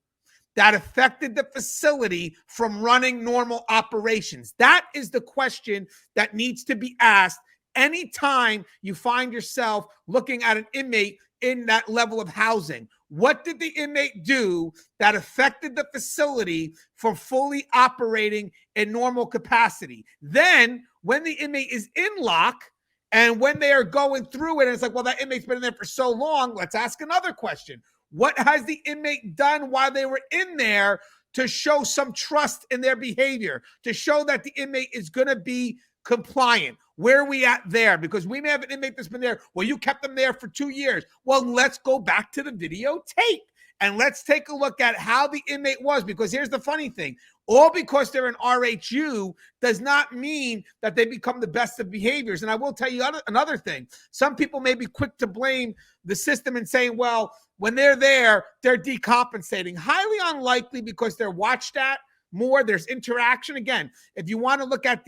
that affected the facility from running normal operations? That is the question that needs to be asked anytime you find yourself looking at an inmate in that level of housing. What did the inmate do that affected the facility from fully operating in normal capacity? Then, when the inmate is in lock, and when they are going through it, and it's like, well, that inmate's been in there for so long, let's ask another question. What has the inmate done while they were in there to show some trust in their behavior, to show that the inmate is going to be compliant? Where are we at there? Because we may have an inmate that's been there, well, you kept them there for 2 years. Well, let's go back to the videotape and let's take a look at how the inmate was. Because here's the funny thing. All because they're an RHU does not mean that they become the best of behaviors. And I will tell you another thing. Some people may be quick to blame the system and saying, well, when they're there, they're decompensating. Highly unlikely, because they're watched at more. There's interaction. Again, if you want to look at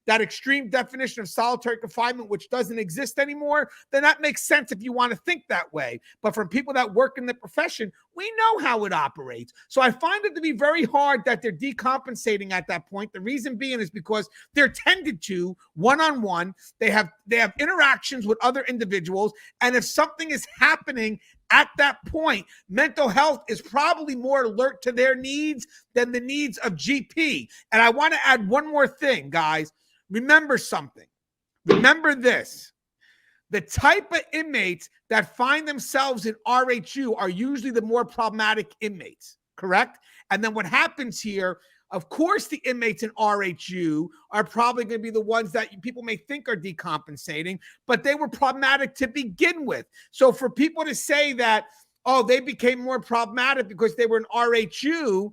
that extreme definition of solitary confinement, which doesn't exist anymore, then that makes sense if you want to think that way. But from people that work in the profession, we know how it operates. So I find it to be very hard that they're decompensating at that point. The reason being is because they're tended to one-on-one. They have interactions with other individuals. And if something is happening at that point, mental health is probably more alert to their needs than the needs of GP. And I want to add one more thing, guys. Remember something. Remember this. The type of inmates that find themselves in RHU are usually the more problematic inmates, correct? And then what happens here, of course, the inmates in RHU are probably going to be the ones that people may think are decompensating, but they were problematic to begin with. So for people to say that, oh, they became more problematic because they were in RHU,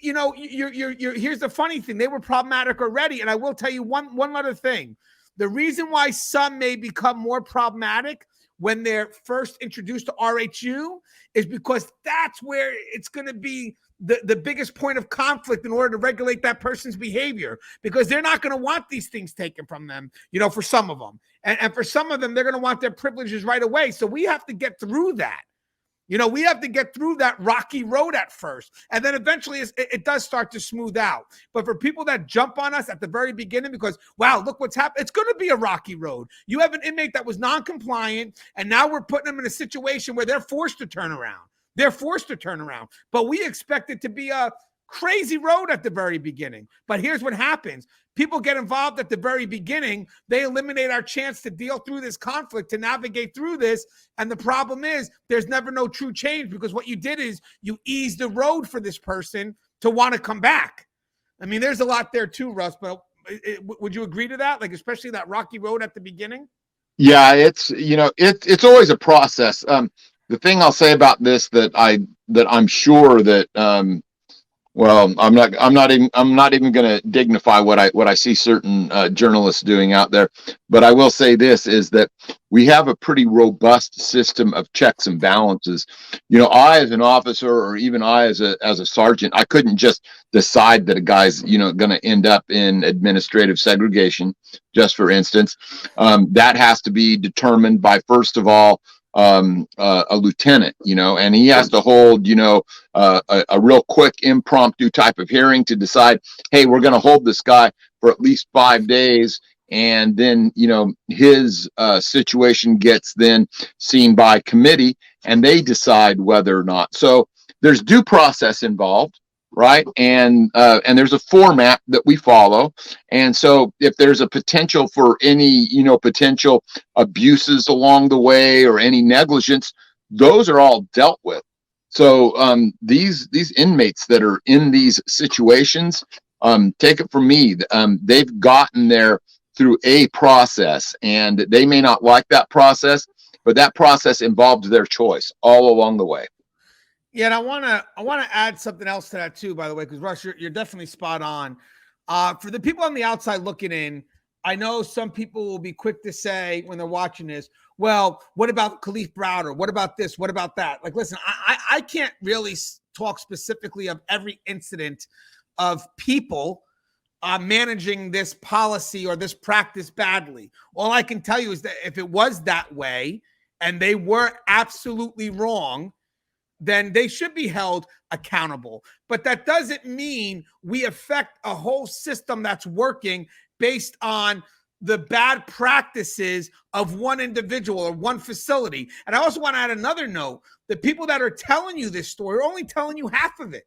you know, you're here's the funny thing. They were problematic already. And I will tell you one other thing. The reason why some may become more problematic when they're first introduced to RHU is because that's where it's going to be the biggest point of conflict in order to regulate that person's behavior, because they're not going to want these things taken from them, for some of them. And for some of them, they're going to want their privileges right away. So we have to get through that. We have to get through that rocky road at first. And then eventually it does start to smooth out. But for people that jump on us at the very beginning because, wow, look what's happened, it's going to be a rocky road. You have an inmate that was non-compliant, and now we're putting them in a situation where they're forced to turn around. But we expect it to be a crazy road at the very beginning. But here's what happens. People get involved at the very beginning. They eliminate our chance to deal through this conflict, to navigate through this. And the problem is there's never no true change, because what you did is you eased the road for this person to want to come back. I mean, there's a lot there too, Russ, but would you agree to that? Like, especially that rocky road at the beginning? Yeah, it's always a process. The thing I'll say about this that I'm sure that well, I'm not even going to dignify what I see certain journalists doing out there, but I will say this is that we have a pretty robust system of checks and balances. I as an officer, or even I as a sergeant, I couldn't just decide that a guy's going to end up in administrative segregation. Just for instance, that has to be determined by, first of all, a lieutenant, and he has to hold, a real quick impromptu type of hearing to decide, hey, we're going to hold this guy for at least 5 days. And then, his situation gets then seen by committee, and they decide whether or not. So there's due process involved. Right. And there's a format that we follow. And so if there's a potential for any, potential abuses along the way or any negligence, those are all dealt with. So these inmates that are in these situations, take it from me, they've gotten there through a process, and they may not like that process, but that process involved their choice all along the way. Yeah, and I want to add something else to that too, by the way, because Russ, you're definitely spot on. For the people on the outside looking in, I know some people will be quick to say when they're watching this, well, what about Khalif Browder? What about this? What about that? Like, listen, I can't really talk specifically of every incident of people managing this policy or this practice badly. All I can tell you is that if it was that way and they were absolutely wrong, then they should be held accountable. But that doesn't mean we affect a whole system that's working based on the bad practices of one individual or one facility. And I also want to add another note. The people that are telling you this story are only telling you half of it.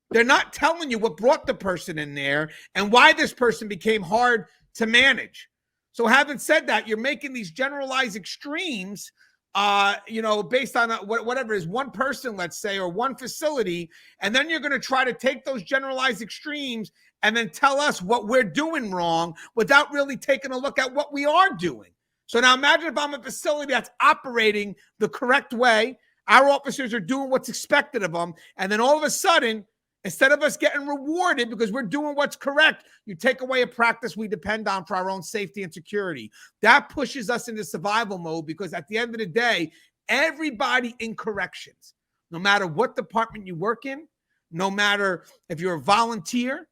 They're not telling you what brought the person in there and why this person became hard to manage. So having said that, you're making these generalized extremes based on whatever is one person, let's say, or one facility. And then you're going to try to take those generalized extremes and then tell us what we're doing wrong without really taking a look at what we are doing. So now imagine if I'm a facility that's operating the correct way. Our officers are doing what's expected of them. And then all of a sudden, instead of us getting rewarded because we're doing what's correct, you take away a practice we depend on for our own safety and security. That pushes us into survival mode, because at the end of the day, everybody in corrections, no matter what department you work in, no matter if you're a volunteer,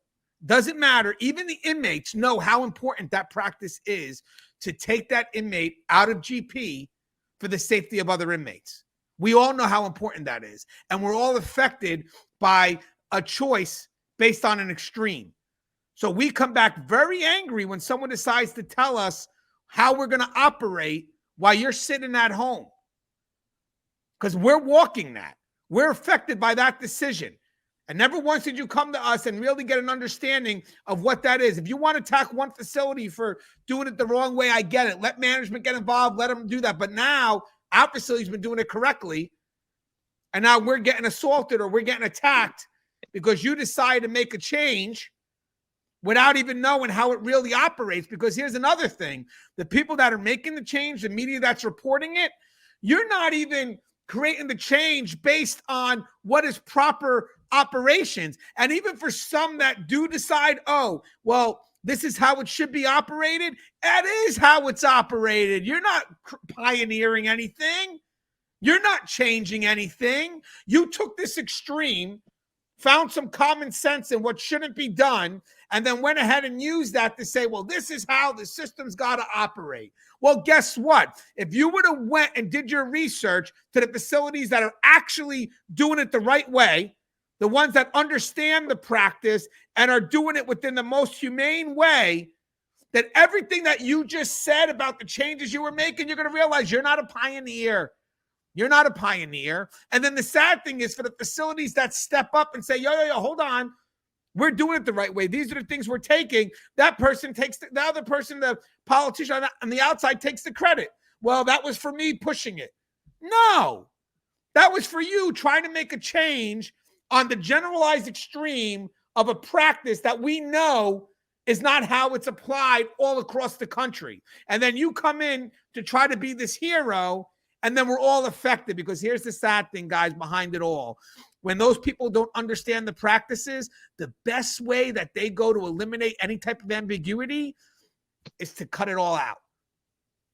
doesn't matter. Even the inmates know how important that practice is to take that inmate out of GP for the safety of other inmates. We all know how important that is. And we're all affected by a choice based on an extreme. So we come back very angry when someone decides to tell us how we're going to operate while you're sitting at home, because we're walking that. We're affected by that decision. And never once did you come to us and really get an understanding of what that is. If you want to attack one facility for doing it the wrong way, I get it. Let management get involved. Let them do that. But now our facility's been doing it correctly, and now we're getting assaulted or we're getting attacked because you decide to make a change without even knowing how it really operates. Because here's another thing. The people that are making the change, the media that's reporting it, you're not even creating the change based on what is proper operations. And even for some that do decide, oh, well, this is how it should be operated. That is how it's operated. You're not pioneering anything. You're not changing anything. You took this extreme, found some common sense in what shouldn't be done, and then went ahead and used that to say, well, this is how the system's got to operate. Well, guess what? If you would have went and did your research to the facilities that are actually doing it the right way, the ones that understand the practice and are doing it within the most humane way, that everything that you just said about the changes you were making, you're going to realize you're not a pioneer. You're not a pioneer. And then the sad thing is for the facilities that step up and say, yo, hold on. We're doing it the right way. These are the things we're taking. That person takes the other person, the politician on the outside takes the credit. Well, that was for me pushing it. No, that was for you trying to make a change on the generalized extreme of a practice that we know is not how it's applied all across the country. And then you come in to try to be this hero, and then we're all affected, because here's the sad thing, guys, behind it all. When those people don't understand the practices, the best way that they go to eliminate any type of ambiguity is to cut it all out.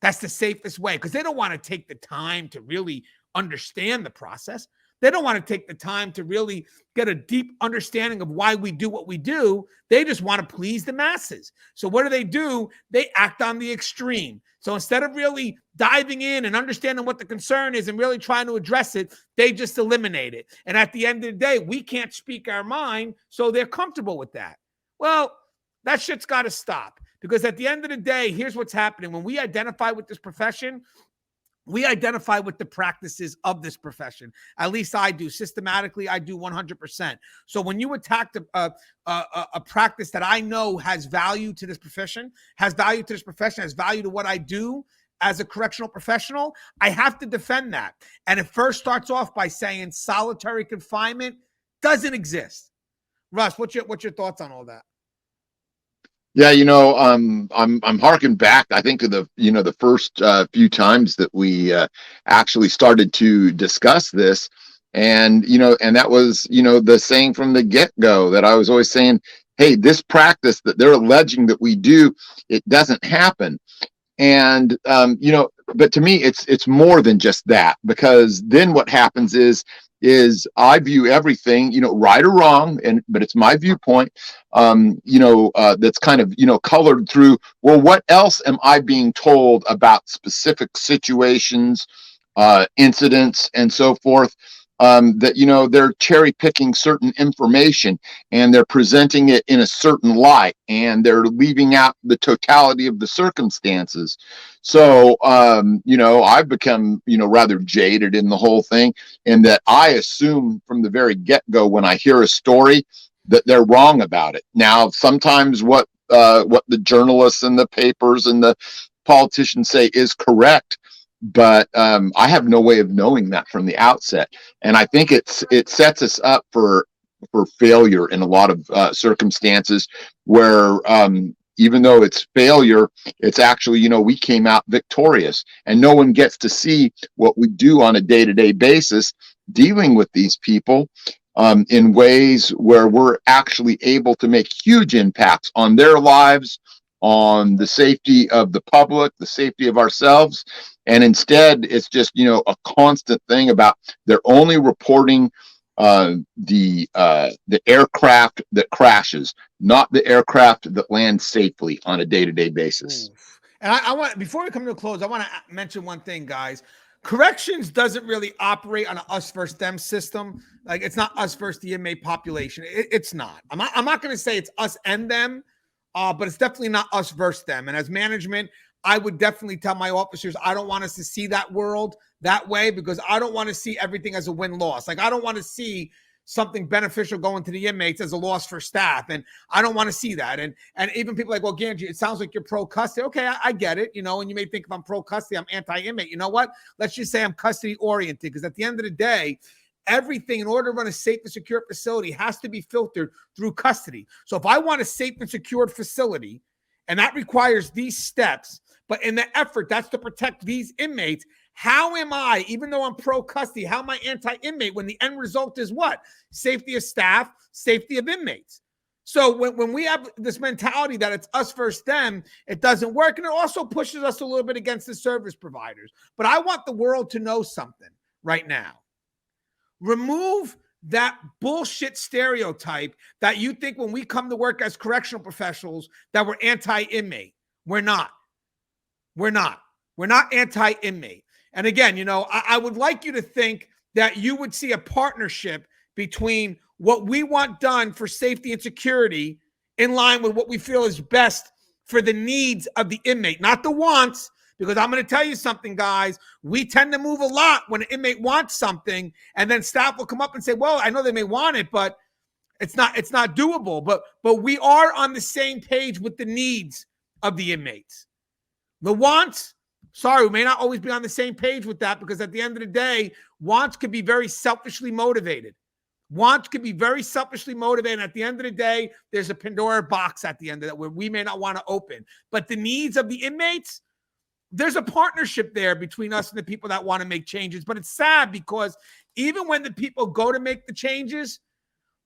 That's the safest way, because they don't want to take the time to really understand the process. They don't want to take the time to really get a deep understanding of why we do what we do. They just want to please the masses. So what do? They act on the extreme. So instead of really diving in and understanding what the concern is and really trying to address it, they just eliminate it. And at the end of the day, we can't speak our mind, so they're comfortable with that. Well, that shit's got to stop, because at the end of the day, here's what's happening. When we identify with this profession, we identify with the practices of this profession. At least I do. Systematically, I do 100%. So when you attack a practice that I know has value to this profession, has value to what I do as a correctional professional, I have to defend that. And it first starts off by saying solitary confinement doesn't exist. Russ, what's your thoughts on all that? Yeah, I'm harking back, I think, to the first few times that we actually started to discuss this, and that was the saying from the get-go that I was always saying, hey, this practice that they're alleging that we do, it doesn't happen. And but to me, it's more than just that, because then what happens is I view everything, right or wrong, but it's my viewpoint, that's kind of, colored through, well, what else am I being told about specific situations, incidents, and so forth, that, they're cherry picking certain information and they're presenting it in a certain light, and they're leaving out the totality of the circumstances. So, I've become, rather jaded in the whole thing, in that I assume from the very get-go when I hear a story that they're wrong about it. Now, sometimes what the journalists and the papers and the politicians say is correct, but I have no way of knowing that from the outset, and I think it sets us up for failure in a lot of circumstances where, even though it's failure, it's actually, we came out victorious, and no one gets to see what we do on a day-to-day basis dealing with these people in ways where we're actually able to make huge impacts on their lives, on the safety of the public, the safety of ourselves. And instead, it's just, a constant thing about they're only reporting the aircraft that crashes, not the aircraft that lands safely on a day-to-day basis. And I want, before we come to a close, I want to mention one thing, guys. Corrections doesn't really operate on an us versus them system. Like, it's not us versus the inmate population. It's not. I'm not going to say it's us and them, but it's definitely not us versus them. And as management, I would definitely tell my officers, I don't want us to see that world that way, because I don't want to see everything as a win-loss. Like, I don't want to see something beneficial going to the inmates as a loss for staff. And I don't want to see that. And even people like, well, Gangi, it sounds like you're pro-custody. Okay, I get it, and you may think if I'm pro-custody, I'm anti-inmate. You know what? Let's just say I'm custody-oriented, because at the end of the day, everything in order to run a safe and secure facility has to be filtered through custody. So if I want a safe and secured facility, and that requires these steps, but in the effort, that's to protect these inmates, how am I, even though I'm pro-custody, how am I anti-inmate when the end result is what? Safety of staff, safety of inmates. So when we have this mentality that it's us versus them, it doesn't work. And it also pushes us a little bit against the service providers. But I want the world to know something right now. Remove that bullshit stereotype that you think when we come to work as correctional professionals that we're anti-inmate. We're not. We're not. We're not anti-inmate. And again, you know, I would like you to think that you would see a partnership between what we want done for safety and security in line with what we feel is best for the needs of the inmate, not the wants. Because I'm going to tell you something, guys. We tend to move a lot when an inmate wants something, and then staff will come up and say, well, I know they may want it, but it's not doable. But we are on the same page with the needs of the inmates. The wants, sorry, we may not always be on the same page with that, because at the end of the day, wants could be very selfishly motivated. Wants could be very selfishly motivated. At the end of the day, there's a Pandora box at the end of that where we may not want to open. But the needs of the inmates, there's a partnership there between us and the people that want to make changes. But it's sad because even when the people go to make the changes,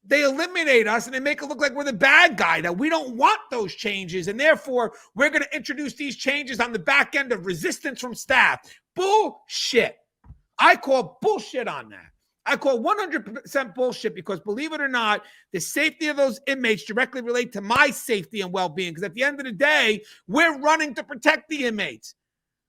they eliminate us and they make it look like we're the bad guy, that we don't want those changes. And therefore, we're going to introduce these changes on the back end of resistance from staff. Bullshit. I call bullshit on that. I call 100% bullshit, because believe it or not, the safety of those inmates directly relate to my safety and well-being. Because at the end of the day, we're running to protect the inmates.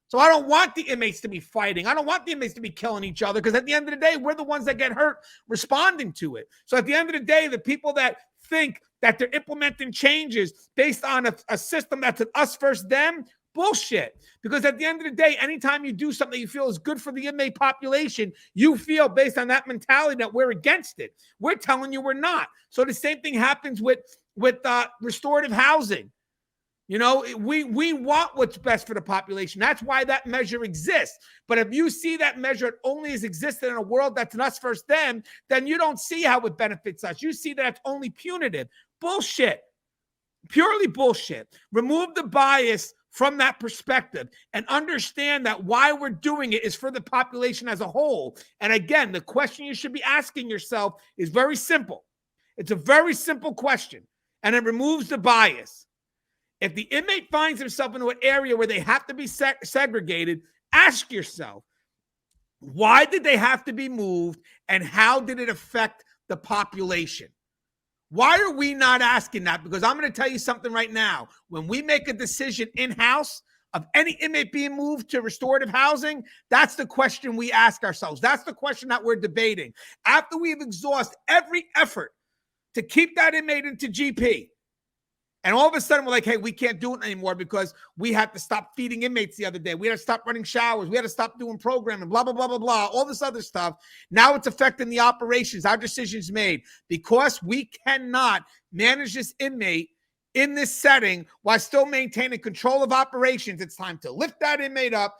So I don't want the inmates to be fighting. I don't want the inmates to be killing each other, because at the end of the day, we're the ones that get hurt responding to it. So at the end of the day, the people that think that they're implementing changes based on a system that's an us versus them, bullshit. Because at the end of the day, anytime you do something you feel is good for the inmate population, you feel based on that mentality that we're against it. We're telling you we're not. So the same thing happens with restorative housing. You know, we want what's best for the population. That's why that measure exists. But if you see that measure only has existed in a world that's an us versus them, then you don't see how it benefits us. You see that it's only punitive. Bullshit. Purely bullshit. Remove the bias from that perspective and understand that why we're doing it is for the population as a whole. And again, the question you should be asking yourself is very simple. It's a very simple question, and it removes the bias. If the inmate finds himself into an area where they have to be segregated, ask yourself, why did they have to be moved, and how did it affect the population? Why are we not asking that? Because I'm going to tell you something right now. When we make a decision in-house of any inmate being moved to restorative housing, that's the question we ask ourselves. That's the question that we're debating. After we've exhausted every effort to keep that inmate into GP, and all of a sudden, we're like, hey, we can't do it anymore because we had to stop feeding inmates the other day. We had to stop running showers. We had to stop doing programming, blah, blah, blah, blah, blah, all this other stuff. Now it's affecting the operations. Our decision's made. Because we cannot manage this inmate in this setting while still maintaining control of operations, it's time to lift that inmate up,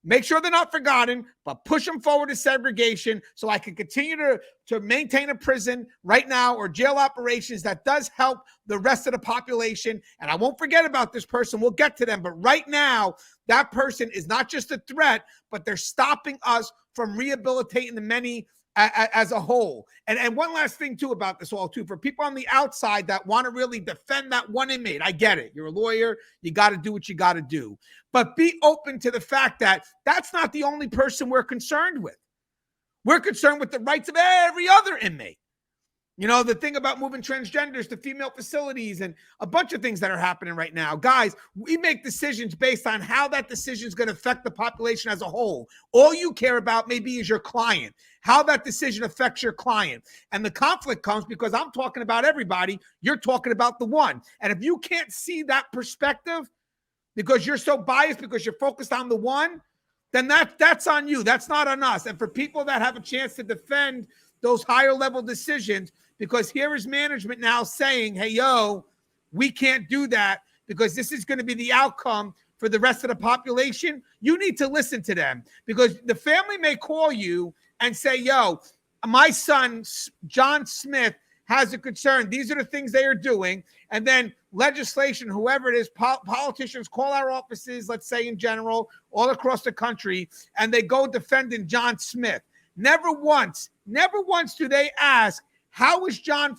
make sure they're not forgotten, but push them forward to segregation so I can continue to maintain a prison right now or jail operations that does help the rest of the population. And I won't forget about this person. We'll get to them. But right now, that person is not just a threat, but they're stopping us from rehabilitating the many as a whole. And one last thing, too, about this all, too. For people on the outside that want to really defend that one inmate, I get it. You're a lawyer. You got to do what you got to do. But be open to the fact that that's not the only person we're concerned with. We're concerned with the rights of every other inmate. You know, the thing about moving transgenders to female facilities and a bunch of things that are happening right now. Guys, we make decisions based on how that decision is going to affect the population as a whole. All you care about maybe is your client, how that decision affects your client. And the conflict comes because I'm talking about everybody. You're talking about the one. And if you can't see that perspective because you're so biased, because you're focused on the one, then that's on you. That's not on us. And for people that have a chance to defend those higher level decisions, because here is management now saying, hey, yo, we can't do that because this is going to be the outcome for the rest of the population. You need to listen to them, because the family may call you and say, yo, my son, John Smith, has a concern. These are the things they are doing. And then legislation, whoever it is, politicians call our offices, let's say in general, all across the country, and they go defending John Smith. Never once do they ask, how is John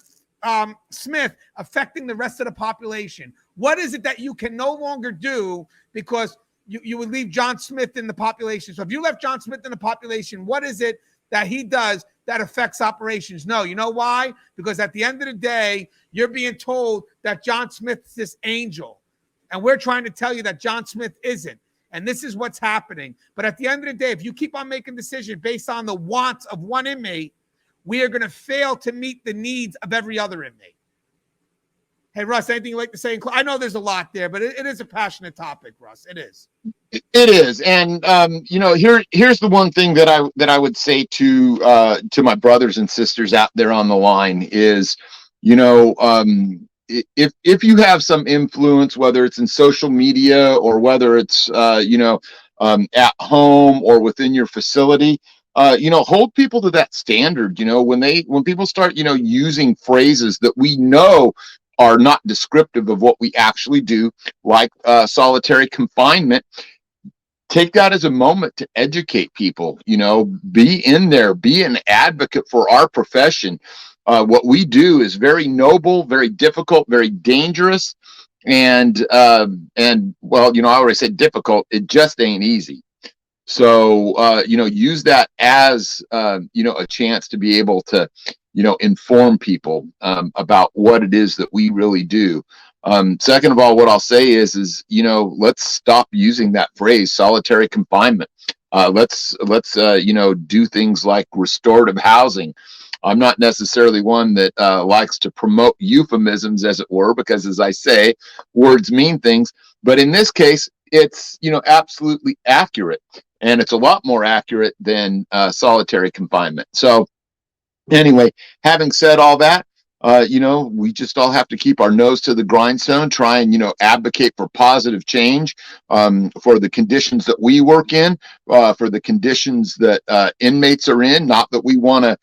Smith affecting the rest of the population? What is it that you can no longer do because you would leave John Smith in the population? So if you left John Smith in the population, what is it that he does that affects operations? No, you know why? Because at the end of the day, you're being told that John Smith's this angel. And we're trying to tell you that John Smith isn't. And this is what's happening. But at the end of the day, if you keep on making decisions based on the wants of one inmate, we are going to fail to meet the needs of every other inmate. Hey, Russ, anything you'd like to say? I know there's a lot there, but it is a passionate topic, Russ. It is. It is. And, here's the one thing that I would say to my brothers and sisters out there on the line is, if you have some influence, whether it's in social media or whether it's, at home or within your facility, hold people to that standard. When people start, using phrases that we know are not descriptive of what we actually do, like solitary confinement, take that as a moment to educate people. Be in there, be an advocate for our profession. What we do is very noble, very difficult, very dangerous, and well, I already said difficult. It just ain't easy. So, use that as, a chance to be able to, inform people about what it is that we really do. Second of all, what I'll say is, let's stop using that phrase, solitary confinement. Let's do things like restorative housing. I'm not necessarily one that likes to promote euphemisms, as it were, because as I say, words mean things. But in this case, it's, absolutely accurate. And it's a lot more accurate than solitary confinement. So anyway, having said all that, we just all have to keep our nose to the grindstone, try and, advocate for positive change, for the conditions that we work in, for the conditions that inmates are in. Not that we want to,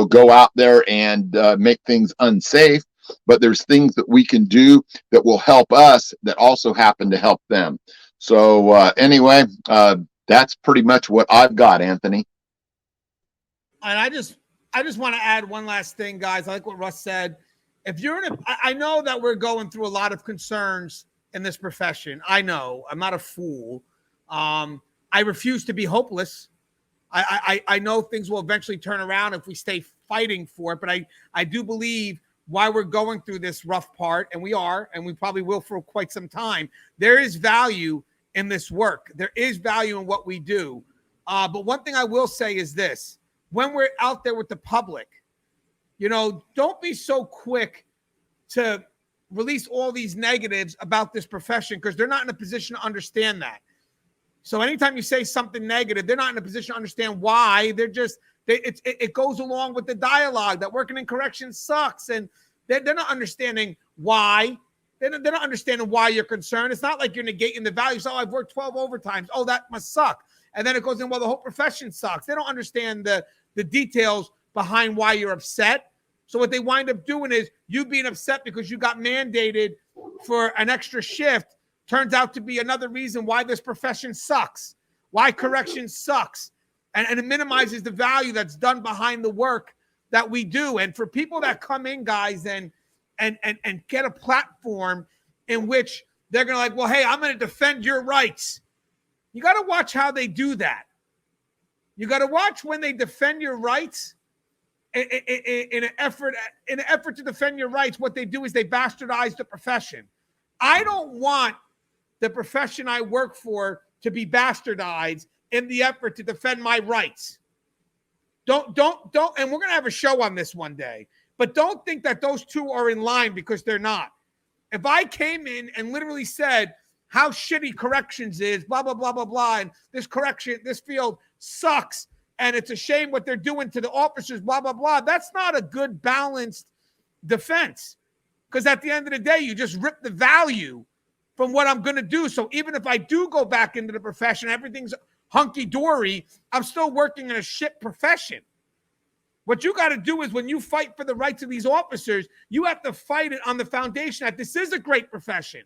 go out there and make things unsafe, but there's things that we can do that will help us that also happen to help them. So anyway, that's pretty much what I've got, Anthony. And I just want to add one last thing, guys. I like what Russ said. If you're I know that we're going through a lot of concerns in this profession. I know. I'm not a fool. I refuse to be hopeless. I know things will eventually turn around if we stay fighting for it. But I do believe while we're going through this rough part, and we probably will for quite some time, there is value in this work. There is value in what we do. But one thing I will say is this. When we're out there with the public, don't be so quick to release all these negatives about this profession because they're not in a position to understand that. So anytime you say something negative, they're not in a position to understand why. It goes along with the dialogue that working in corrections sucks. And they're not understanding why. They're not understanding why you're concerned. It's not like you're negating the values. Oh, I've worked 12 overtimes. Oh, that must suck. And then it goes in, well, the whole profession sucks. They don't understand the details behind why you're upset. So what they wind up doing is you being upset because you got mandated for an extra shift turns out to be another reason why this profession sucks, why correction sucks. And it minimizes the value that's done behind the work that we do. And for people that come in, guys, and get a platform in which they're going to like, well, hey, I'm going to defend your rights. You got to watch how they do that. You got to watch when they defend your rights in an effort to defend your rights. What they do is they bastardize the profession. I don't want the profession I work for to be bastardized in the effort to defend my rights. Don't, and we're going to have a show on this one day, but don't think that those two are in line because they're not. If I came in and literally said how shitty corrections is, blah, blah, blah, blah, blah, and this field sucks, and it's a shame what they're doing to the officers, blah, blah, blah, that's not a good balanced defense. Because at the end of the day, you just rip the value from what I'm going to do. So even if I do go back into the profession, everything's hunky-dory, I'm still working in a shit profession. What you got to do is when you fight for the rights of these officers, you have to fight it on the foundation that this is a great profession.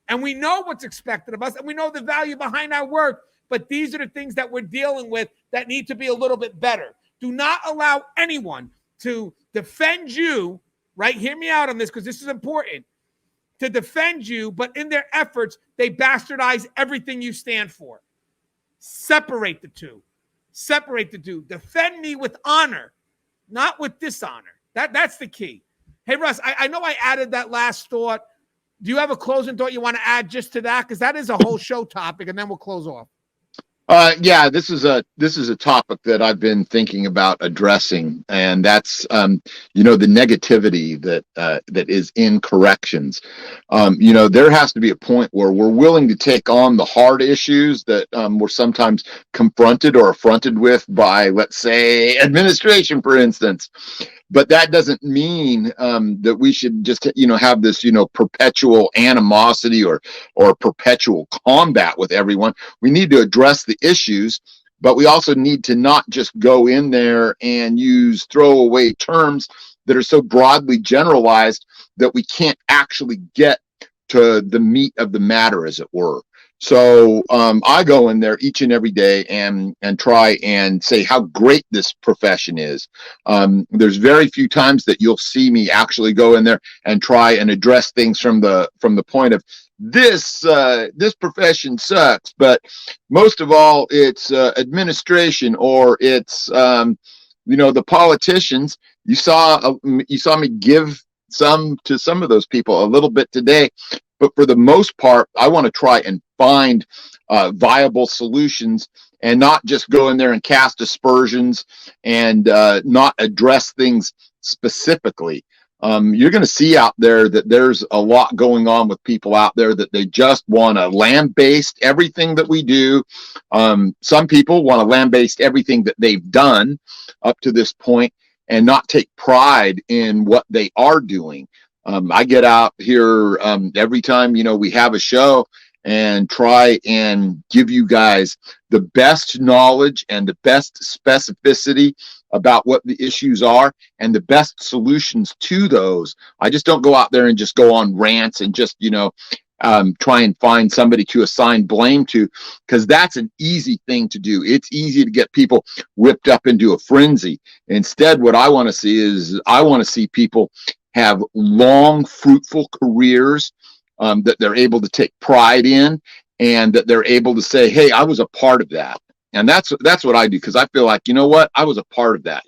And we know what's expected of us, and we know the value behind our work, but these are the things that we're dealing with that need to be a little bit better. Do not allow anyone to defend you right? Hear me out on this because this is important. To defend you, but in their efforts, they bastardize everything you stand for. Separate the two. Separate the two. Defend me with honor, not with dishonor. That's the key. Hey, Russ, I know I added that last thought. Do you have a closing thought you want to add just to that? Because that is a whole show topic, and then we'll close off. Yeah, this is a topic that I've been thinking about addressing, and that's the negativity that is in corrections. There has to be a point where we're willing to take on the hard issues that we're sometimes confronted or affronted with by, let's say, administration, for instance. But that doesn't mean that we should just have this perpetual animosity or perpetual combat with everyone. We need to address the issues, but we also need to not just go in there and use throwaway terms that are so broadly generalized that we can't actually get to the meat of the matter, as it were. So I go in there each and every day and try and say how great this profession is. There's very few times that you'll see me actually go in there and try and address things from the point of this profession sucks. But most of all, it's administration, or it's the politicians. You saw me give some to some of those people a little bit today. But for the most part, I want to try and find viable solutions and not just go in there and cast aspersions and not address things specifically. You're going to see out there that there's a lot going on with people out there that they just want to lambaste everything that we do. Some people want to lambaste everything that they've done up to this point and not take pride in what they are doing. I get out here every time, we have a show and try and give you guys the best knowledge and the best specificity about what the issues are and the best solutions to those. I just don't go out there and just go on rants and just, try and find somebody to assign blame to, because that's an easy thing to do. It's easy to get people whipped up into a frenzy. Instead, what I want to see is people have long, fruitful careers that they're able to take pride in, and that they're able to say, hey, I was a part of that. And that's what I do, because I feel like, I was a part of that.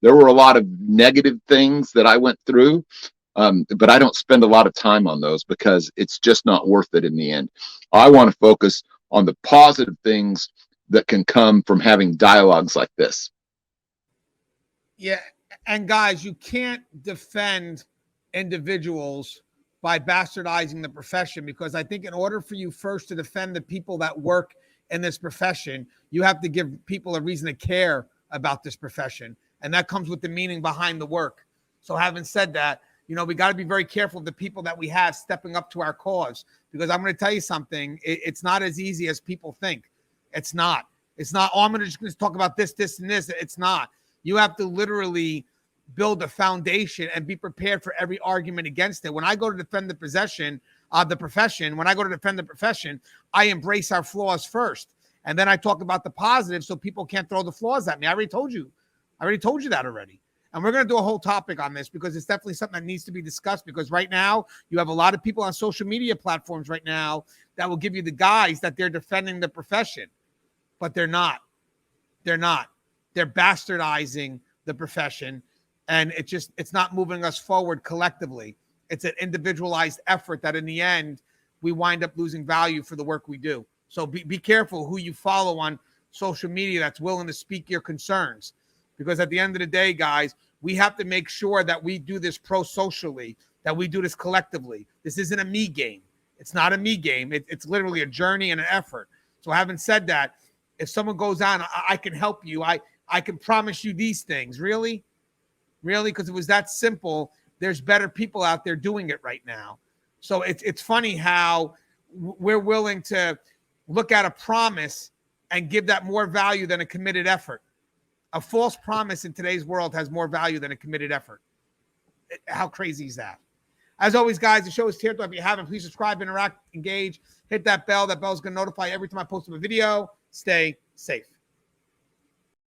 There were a lot of negative things that I went through, but I don't spend a lot of time on those because it's just not worth it in the end. I want to focus on the positive things that can come from having dialogues like this. Yeah. And guys, you can't defend individuals by bastardizing the profession, because I think in order for you first to defend the people that work in this profession, you have to give people a reason to care about this profession. And that comes with the meaning behind the work. So having said that, we got to be very careful of the people that we have stepping up to our cause, because I'm going to tell you something. It's not as easy as people think. It's not. Oh, I'm going to talk about this, and this. It's not. You have to literally build a foundation and be prepared for every argument against it. When I go to defend the profession, I embrace our flaws first. And then I talk about the positives so people can't throw the flaws at me. I already told you that already. And we're going to do a whole topic on this, because it's definitely something that needs to be discussed, because right now you have a lot of people on social media platforms right now that will give you the guise that they're defending the profession, but they're not. They're bastardizing the profession. And it's not moving us forward collectively. It's an individualized effort that in the end, we wind up losing value for the work we do. So be careful who you follow on social media that's willing to speak your concerns. Because at the end of the day, guys, we have to make sure that we do this pro-socially, that we do this collectively. This isn't a me game. It's not a me game. It's literally a journey and an effort. So having said that, if someone goes on, I can help you. I can promise you these things. Really? Because it was that simple. There's better people out there doing it right now. So it's funny how we're willing to look at a promise and give that more value than a committed effort. A false promise in today's world has more value than a committed effort. How crazy is that? As always, guys, the show is tiered. If you haven't, please subscribe, interact, engage, hit that bell. That bell is going to notify every time I post a video. Stay safe.